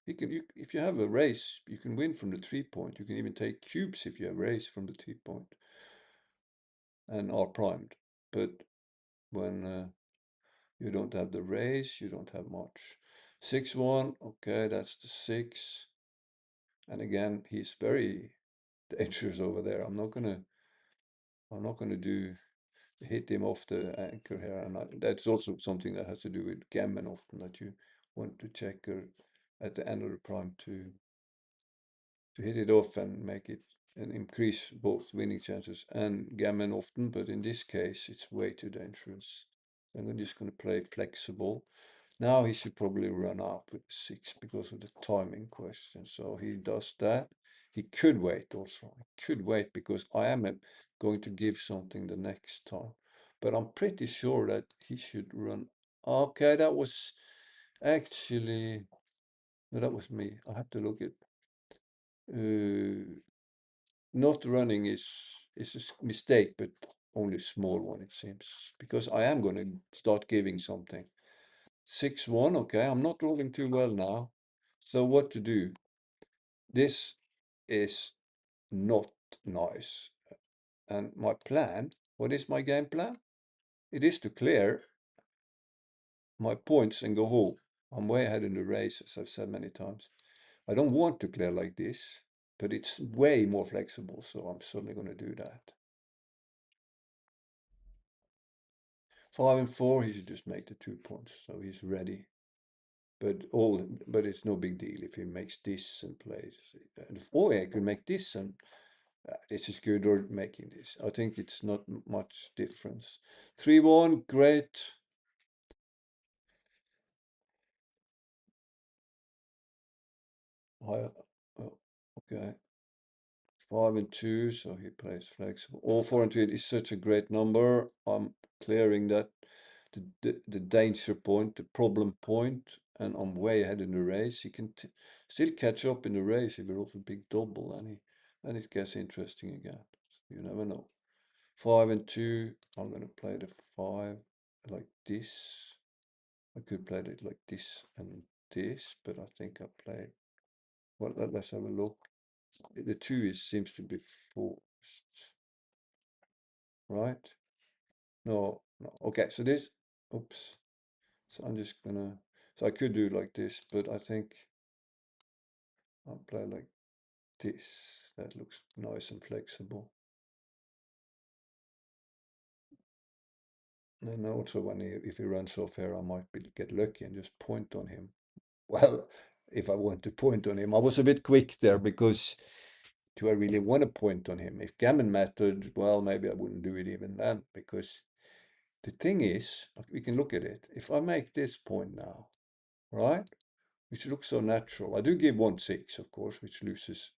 If you have a race, you can win from the 3 point. You can even take cubes if you have race from the 3 point and are primed. But when you don't have the race, you don't have much. 6-1, okay, that's the 6. And again, he's very dangerous over there. I'm not gonna hit him off the anchor here, and that's also something that has to do with gammon often, that you want to checker at the end of the prime to hit it off and make it and increase both winning chances and gammon often, but in this case it's way too dangerous. I'm just going to play flexible. Now he should probably run up with 6 because of the timing question. So he does that. He could wait also. He could wait because I am going to give something the next time. But I'm pretty sure that he should run. Okay, that was actually, no, that was me. I have to look at. not running is a mistake, but only a small one it seems, because I am going to start giving something. 6-1, okay, I'm not rolling too well now. So what to do? This is not nice. And my plan, what is my game plan? It is to clear my points and go home. I'm way ahead in the race, as I've said many times. I don't want to clear like this, but it's way more flexible, so I'm certainly going to do that. 5 and 4, he should just make the 2 points, so he's ready. But it's no big deal if he makes this and plays. Or I could make this and this is good, or making this. I think it's not much difference. 3-1, great. Okay. 5 and 2, so he plays flexible. All 4 and 2 is such a great number. I'm clearing that the danger point, the problem point, and I'm way ahead in the race. He can still catch up in the race if he rolls a big double, and it gets interesting again. You never know. 5 and 2. I'm gonna play the 5 like this. I could play it like this and this, but I think I play. Well, let's have a look. The 2 seems to be forced, right? No, no. Okay, so this. Oops. So I'm just gonna. So I could do like this, but I think I'll play like this. That looks nice and flexible. And also if he runs off here, I might get lucky and just point on him. Well, if I want to point on him, I was a bit quick there because do I really want to point on him? If gammon mattered, well, maybe I wouldn't do it even then, because the thing is, we can look at it. If I make this point now, right, which looks so natural, I do give 1-6, of course, which loses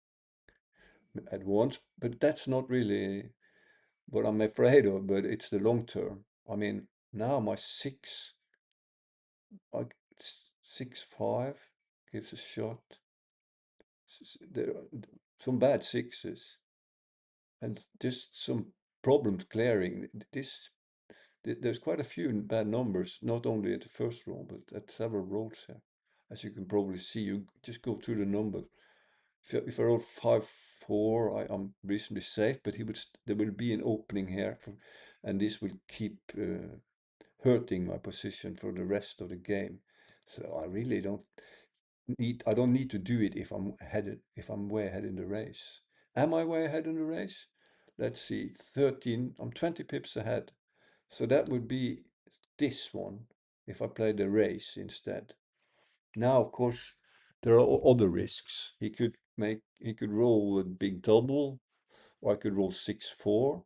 at once, but that's not really what I'm afraid of, but it's the long term. I mean, now my 6, I, 6-5 gives a shot. There are some bad sixes and just some problems clearing. There's quite a few bad numbers, not only at the first roll, but at several rolls here. As you can probably see, you just go through the numbers. If I roll 5-4, I'm reasonably safe, but there will be an opening here, and this will keep hurting my position for the rest of the game. So I really I don't need to do it if I'm way ahead in the race. Am I way ahead in the race? Let's see, 13, I'm 20 pips ahead. So that would be this one if I play the race instead. Now, of course, there are other risks. He could roll a big double, or I could roll 6-4,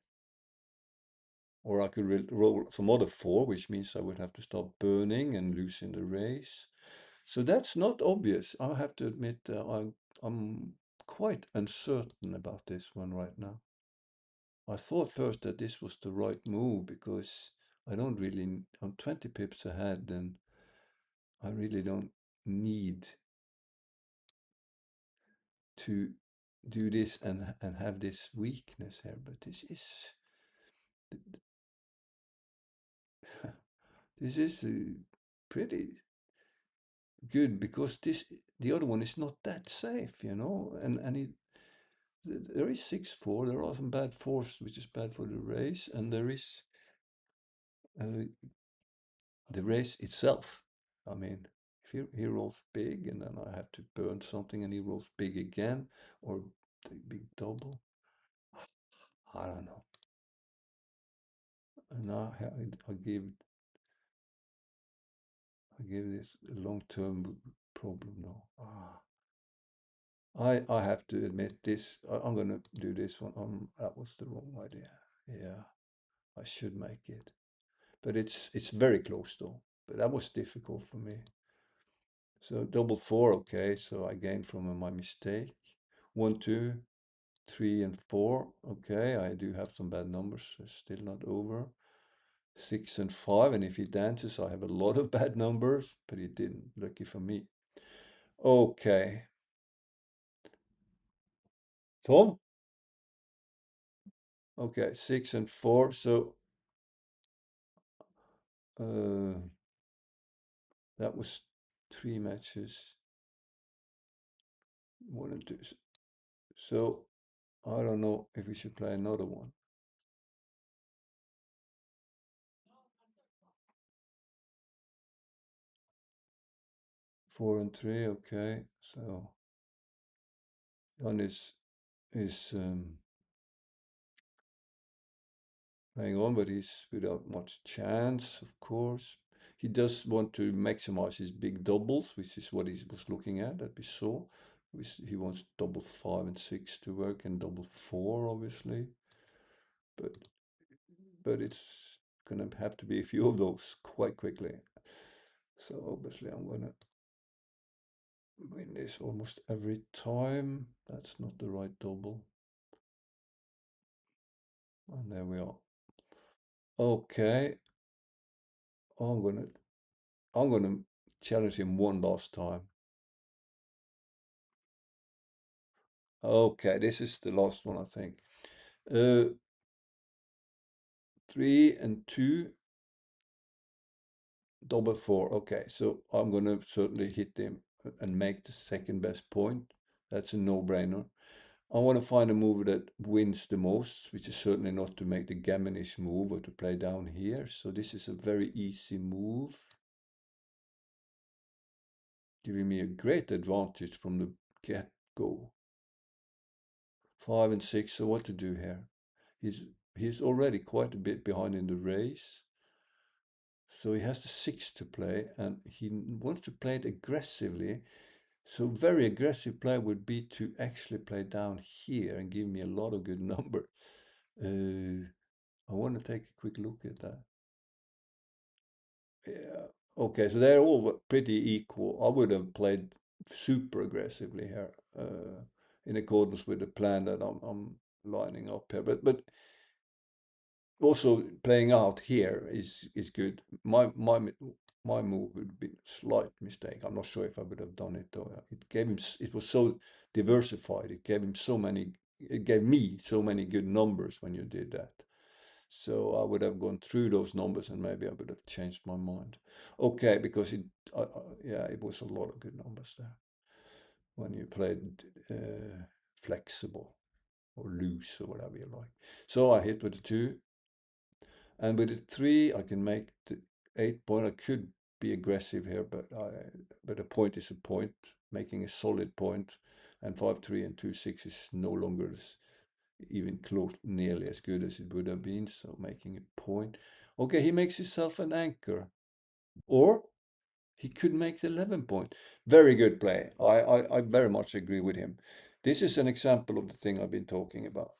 or I could roll some other 4, which means I would have to start burning and losing the race. So that's not obvious. I have to admit I'm quite uncertain about this one right now. I thought first that this was the right move because I'm 20 pips ahead and I really don't need to do this and have this weakness here, but this is pretty good because the other one is not that safe, and there is 6-4. There are some bad fours, which is bad for the race, and there is uh, the race itself. I mean, if he rolls big, and then I have to burn something, and he rolls big again, or the big double. I don't know. And I give this a long-term problem now. I have to admit this. I'm gonna do this one. That was the wrong idea. Yeah, I should make it, but it's very close though. But that was difficult for me. So double 4, okay. So I gained from my mistake. 1, 2, 3, and 4. Okay, I do have some bad numbers. So it's still not over. 6 and 5, and if he dances, I have a lot of bad numbers, but he didn't. Lucky for me. Okay, Tom. Okay, 6 and 4. So that was 3 matches. 1 and 2. So I don't know if we should play another one. Four and three, okay. So Jan is playing on, but he's without much chance, of course. He does want to maximize his big doubles, which is what he was looking at that we saw. He wants double 5 and 6 to work and double 4, obviously. But it's gonna have to be a few of those quite quickly. So obviously I'm gonna win this almost every time. That's not the right double. And there we are. Okay. I'm gonna challenge him one last time. Okay, this is the last one, I think. 3 and 2, double 4. Okay, so I'm gonna certainly hit him and make the second best point. That's a no-brainer. I want to find a move that wins the most, which is certainly not to make the gammonish move or to play down here. So this is a very easy move, giving me a great advantage from the get-go. 5 and 6, so what to do here? He's already quite a bit behind in the race. So he has the 6 to play, and he wants to play it aggressively. So very aggressive play would be to actually play down here and give me a lot of good numbers. I want to take a quick look at that. Yeah. Okay, so they're all pretty equal. I would have played super aggressively here, in accordance with the plan that I'm lining up here. But also playing out here is good. My move would be a slight mistake. I'm not sure if I would have done it though. It was so diversified. It gave me so many good numbers when you did that. So I would have gone through those numbers and maybe I would have changed my mind. Okay, because yeah, it was a lot of good numbers there when you played flexible or loose or whatever you like. So I hit with the 2. And with the 3, I can make the 8 point. I could be aggressive here, but a point is a point, making a solid point. And 5, 3, and 2, 6 is no longer even close, nearly as good as it would have been. So making a point. Okay, he makes himself an anchor, or he could make the 11 point. Very good play. I very much agree with him. This is an example of the thing I've been talking about.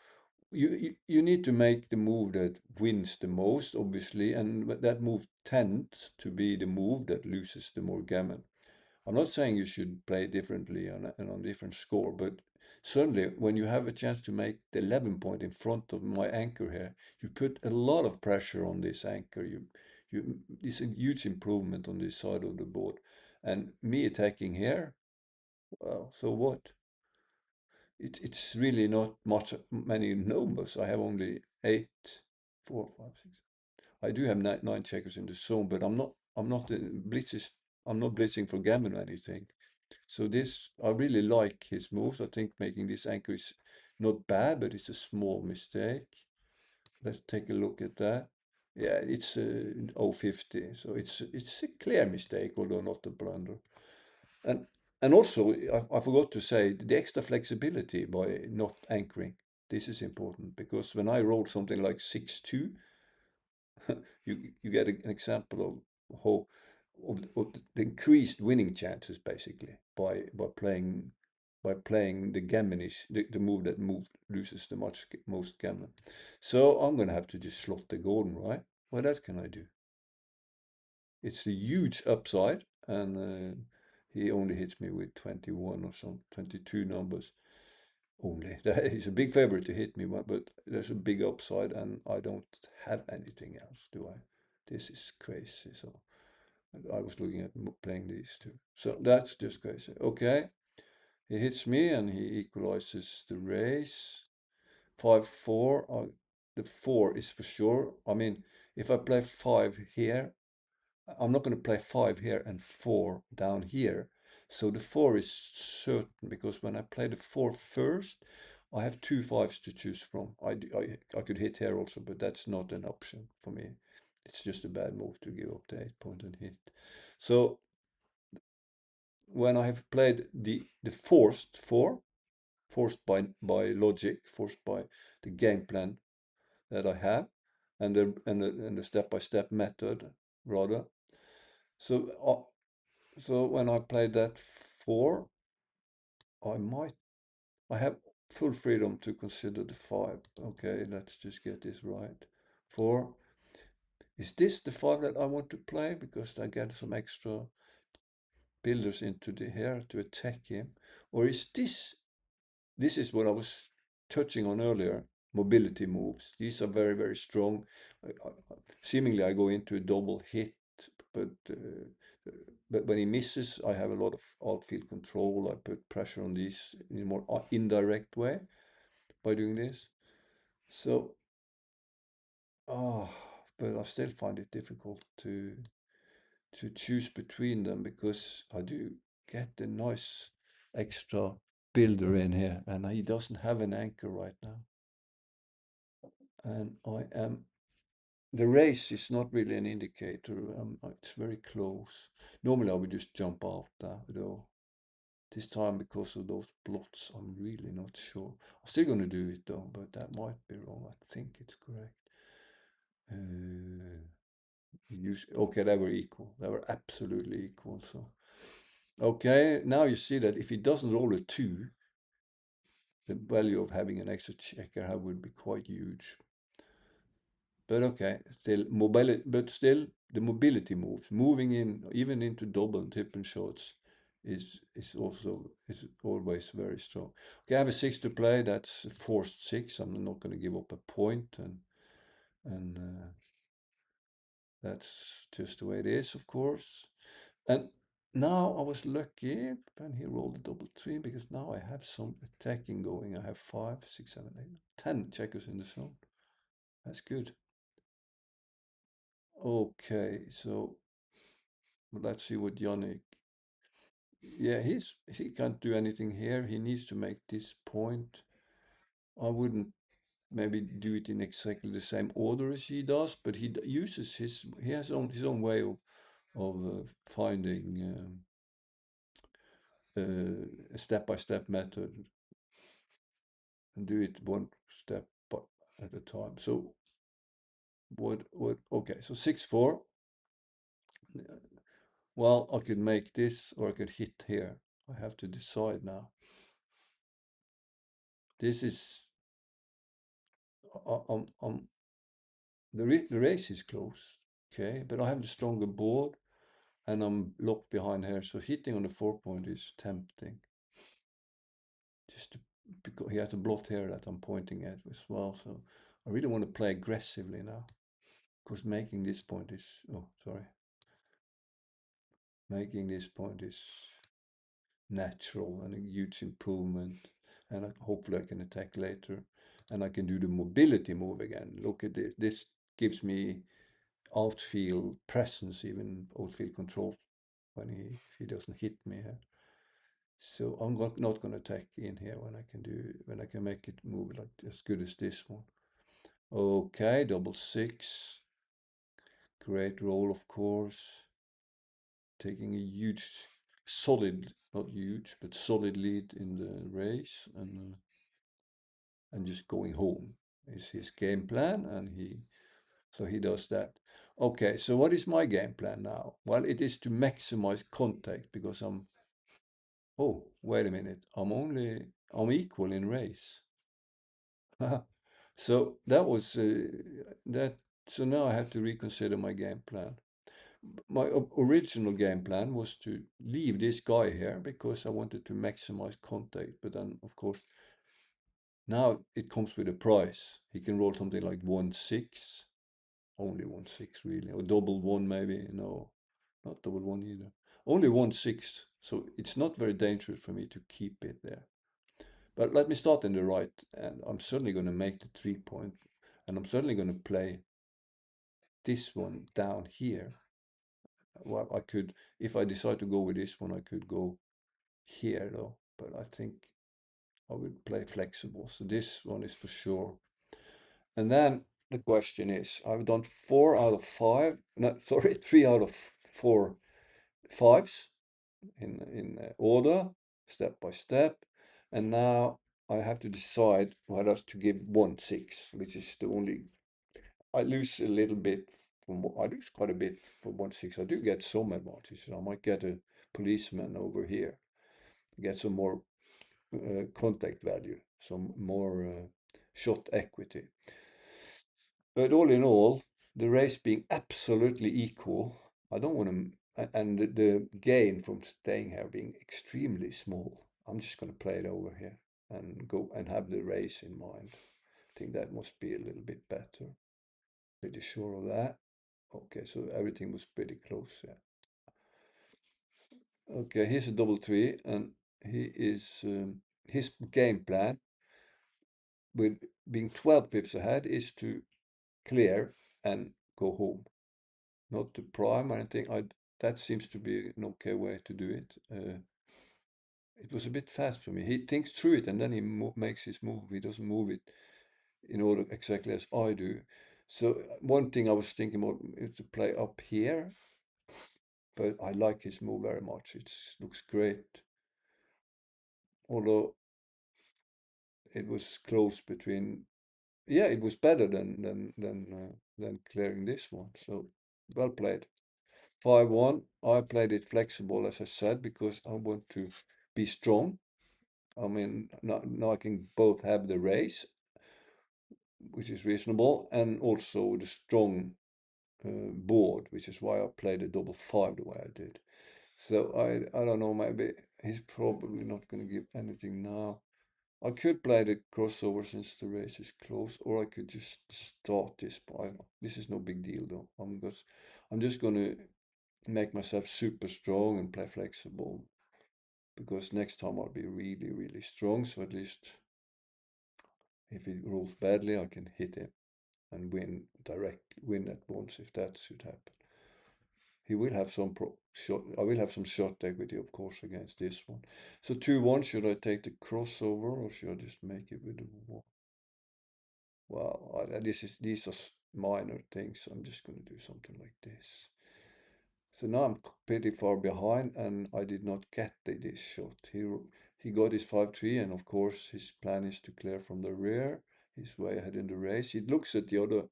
You need to make the move that wins the most, obviously, and that move tends to be the move that loses the more gammon. I'm not saying you should play differently and on different score, but certainly when you have a chance to make the 11 point in front of my anchor here, you put a lot of pressure on this anchor. It's a huge improvement on this side of the board. And me attacking here, well, so what? It's really not many numbers. I have only 8, 4, 5, 6. I do have nine checkers in the zone, but I'm not blitzes. I'm not blitzing for gammon or anything. So this I really like his moves. I think making this anchor is not bad, but it's a small mistake. Let's take a look at that. Yeah, it's 050, so it's a clear mistake, although not a blunder. And and also, I forgot to say the extra flexibility by not anchoring. This is important because when I roll something like 6-2, you get an example of how of the increased winning chances basically by playing the gammonish, the move that loses the most gammon. So I'm gonna have to just slot the golden, right? What else can I do? It's a huge upside, and he only hits me with 21 or some 22 numbers. Only. He's a big favorite to hit me, but there's a big upside, and I don't have anything else, do I? This is crazy. So I was looking at playing these two. So that's just crazy. Okay. He hits me and he equalizes the race. 5-4. the 4 is for sure. I mean, if I play 5 here, I'm not going to play 5 here and 4 down here. So the 4 is certain, because when I play the 4 first, I have 2 5s to choose from. I could hit here also, but that's not an option for me. It's just a bad move to give up the 8 point and hit. So when I have played the forced 4, forced by logic, forced by the game plan that I have, and the step-by-step method rather. So when I play that 4, I have full freedom to consider the 5. Okay, let's just get this right. 4. Is this the 5 that I want to play? Because I get some extra builders into the here to attack him. Or is this is what I was touching on earlier, mobility moves. These are very, very strong. Seemingly I go into a double hit, but when he misses, I have a lot of outfield control. I put pressure on these in a more indirect way by doing this. So, but I still find it difficult to choose between them, because I do get a nice extra builder in here, and he doesn't have an anchor right now. And the race is not really an indicator. It's very close. Normally I would just jump out though. This time, because of those blots, I'm really not sure. I'm still going to do it though, but that might be wrong. I think it's correct. Okay, they were equal. They were absolutely equal. So, okay, now you see that if he doesn't roll a 2, the value of having an extra checker would be quite huge. But okay, still the mobility moves, moving in even into double and triple shots is always very strong. Okay, I have a 6 to play. That's a forced 6. I'm not going to give up a point, and that's just the way it is, of course. And now I was lucky when he rolled a double 3, because now I have some attacking going. I have 5, 6, 7, 8, 10 checkers in the zone. That's good. Okay, so let's see what Yannick. Yeah, he can't do anything here. He needs to make this point. I wouldn't maybe do it in exactly the same order as he does, but uses he has his own way of finding a step-by-step method, and do it one step at a time. So what okay, so 6-4. Well, I could make this, or I could hit here. I have to decide now. This is the race is close, okay, but I have the stronger board, and I'm locked behind here, so hitting on the 4 point is tempting. Because he has a blot here that I'm pointing at as well, so I really want to play aggressively now, because making this point is making this point is natural and a huge improvement, and hopefully I can attack later, and I can do the mobility move again. Look at this. This gives me outfield presence, even outfield control, when he doesn't hit me here. So I'm not going to attack in here when I can make it move like as good as this one. Okay, double 6. Great roll, of course. Taking a huge, solid, not huge, but solid lead in the race, and just going home is his game plan, and so he does that. Okay, so what is my game plan now? Well, it is to maximize contact, because oh, wait a minute, I'm equal in race. So that was that. So now I have to reconsider my game plan. My original game plan was to leave this guy here, because I wanted to maximize contact. But then, of course, now it comes with a price. He can roll something like 1-6, only 1-6 really, or double 1 maybe. No, not double 1 either. Only 1-6. So it's not very dangerous for me to keep it there. But let me start in the right, and I'm certainly going to make the 3 point. And I'm certainly going to play this one down here. Well, I could, if I decide to go with this one, I could go here though, but I think I would play flexible. So this one is for sure. And then the question is, I've done 4 out of 5, no, sorry, 3 out of 4 fives in order, step by step. And now I have to decide whether to give 1 6, which is the only, I lose a little bit I lose quite a bit for 1 6. I do get some advantages. I might get a policeman over here, get some more contact value, some more shot equity. But all in all, the race being absolutely equal, I don't want to, and the gain from staying here being extremely small, I'm just going to play it over here and go and have the race in mind. I think that must be a little bit better. Pretty sure of that. Okay, so everything was pretty close, yeah. Okay, here's a double three, and his game plan with being 12 pips ahead is to clear and go home, not to prime or anything. That seems to be an okay way to do it. It was a bit fast for me. He thinks through it and then he makes his move. He doesn't move it in order exactly as I do. So one thing I was thinking about is to play up here, but I like his move very much. It looks great. Although it was close between, yeah, it was better than clearing this one. So well played. 5-1. I played it flexible, as I said, because I want to be strong. I mean, now I can both have the race, which is reasonable, and also the strong board, which is why I played a double 5 the way I did. So I don't know, maybe he's probably not going to give anything now. I could play the crossover since the race is close, or I could just start this. But this is no big deal though. I'm just going to make myself super strong and play flexible, because next time I'll be really, really strong. So at least if he rolls badly, I can hit him and win at once if that should happen. He will have some shot. I will have some shot equity, of course, against this one. So 2-1. Should I take the crossover or should I just make it with the one? Well, these are minor things. I'm just going to do something like this. So now I'm pretty far behind, and I did not get this shot. He got his 5-3, and of course his plan is to clear from the rear. He's way ahead in the race. He looks at the other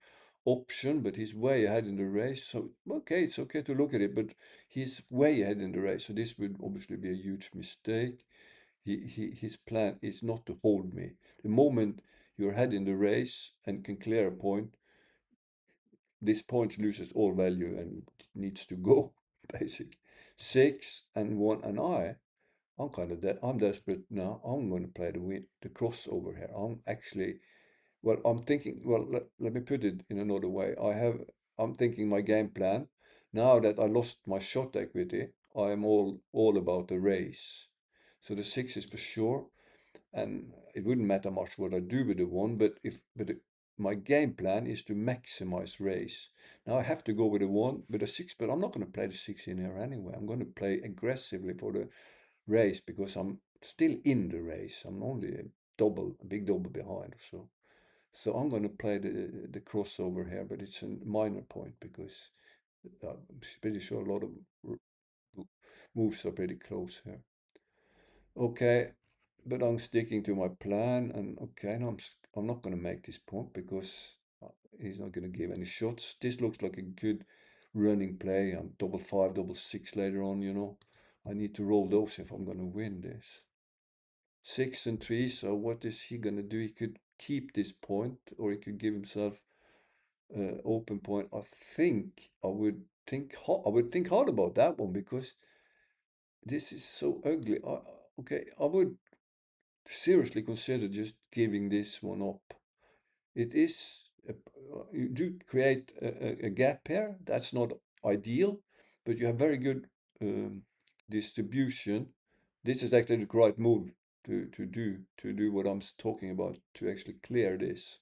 option, but he's way ahead in the race. So okay, it's okay to look at it, but he's way ahead in the race. So this would obviously be a huge mistake. His plan is not to hold me. The moment you're ahead in the race and can clear a point, this point loses all value and needs to go, basically. 6-1, and I'm kind of I'm desperate now. I'm going to play the crossover here. I'm actually, well, I'm thinking, well, let me put it in another way. I'm thinking my game plan. Now that I lost my shot equity, I am all about the race. So the 6 is for sure, and it wouldn't matter much what I do with the one, my game plan is to maximize race. Now I have to go with the one, with a 6, but I'm not going to play the 6 in here anyway. I'm going to play aggressively for the race because I'm still in the race. I'm only a big double behind, so I'm going to play the crossover here, but it's a minor point because I'm pretty sure a lot of moves are pretty close here. Okay, but I'm sticking to my plan, and okay, no, I'm not going to make this point because he's not going to give any shots. This looks like a good running play. I'm double 5, double 6 later on, you know. I need to roll those if I'm going to win this. 6-3, so what is he going to do? He could keep this point, or he could give himself open point. I would think hard about that one because this is so ugly. Okay, I would seriously consider just giving this one up. It is, you do create a gap here. That's not ideal, but you have very good distribution. This is actually the right move to do what I'm talking about, to actually clear this.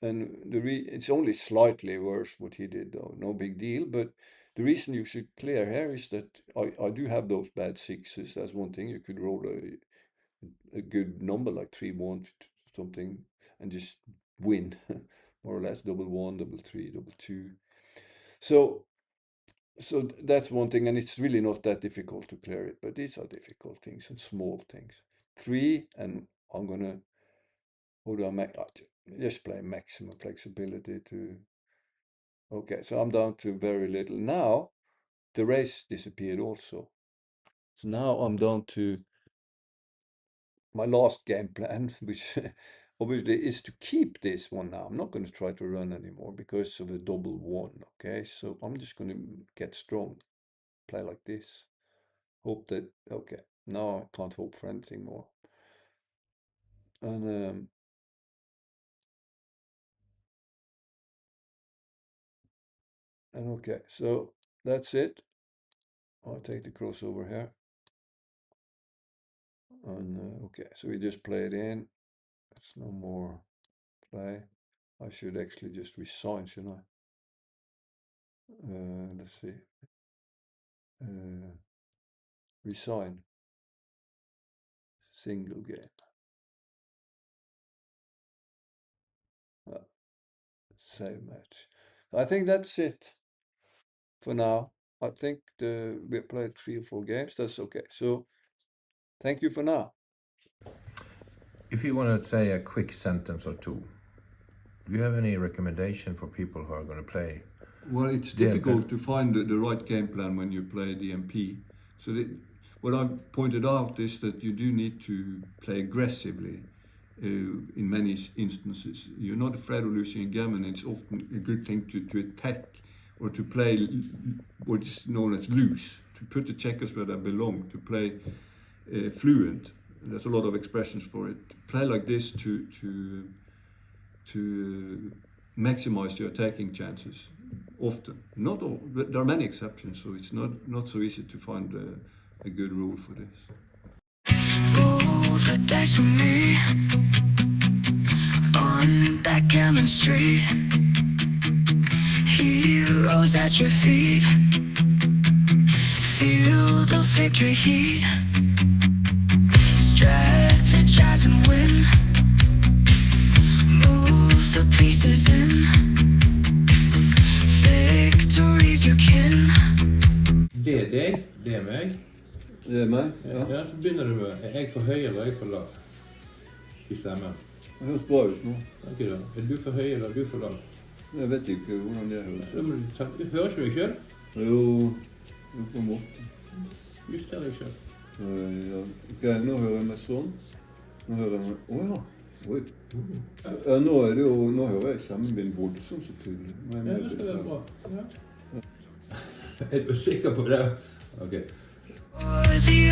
And it's only slightly worse what he did, though. No big deal. But the reason you should clear here is that I do have those bad sixes. That's one thing. You could roll a good number like 3-1 something and just win, more or less. Double one, double three, double two. So that's one thing, and it's really not that difficult to clear it. But these are difficult things and small things. 3, and I'm gonna. How do I make? Just play maximum flexibility to. Okay, so I'm down to very little. Now, the race disappeared also. So now I'm down to my last game plan, which obviously is to keep this one now. I'm not going to try to run anymore because of a double one, okay? So I'm just going to get strong, play like this. Hope that, okay, now I can't hope for anything more. And okay, so that's it. I'll take the crossover here. And okay, so we just play it in. There's no more play. I should actually just resign, shouldn't I? Let's see. Resign. Single game. Save match. I think that's it for now. I think we played 3 or 4 games. That's okay. So thank you for now. If you want to say a quick sentence or two, do you have any recommendation for people who are going to play? Well, it's DMP. difficult to find the right game plan when you play DMP. So what I've pointed out is that you do need to play aggressively in many instances. You're not afraid of losing a gammon. It's often a good thing to attack or to play what's known as loose, to put the checkers where they belong, to play fluent. There's a lot of expressions for it. Play like this to maximize your attacking chances. Often, not all, but there are many exceptions, so it's not so easy to find a good rule for this. Roll the dice with me on backgammon street. Heroes at your feet. Feel the victory heat. Strategize and win. Move the pieces in. Victory's your kin. Det er deg, det er meg. Det er meg, Ja, så begynner du med, er jeg for høy eller er jeg for lav? I stemmen. Det høres bra ut nå. Ok da, er du for høy eller er du for lav? Jeg vet ikke hvordan det høres. Så må du ta, hører ikke du deg selv? Jo, på en måte. Juster deg selv. Ja. Ok, nå hører jeg meg sånn. Nå hører jeg meg, åja, oi. Ja, nå hører jeg stemmen min voldsomt så tydelig. Ja, det skal være bra. Ja. Er du sikker på det? Ok. For the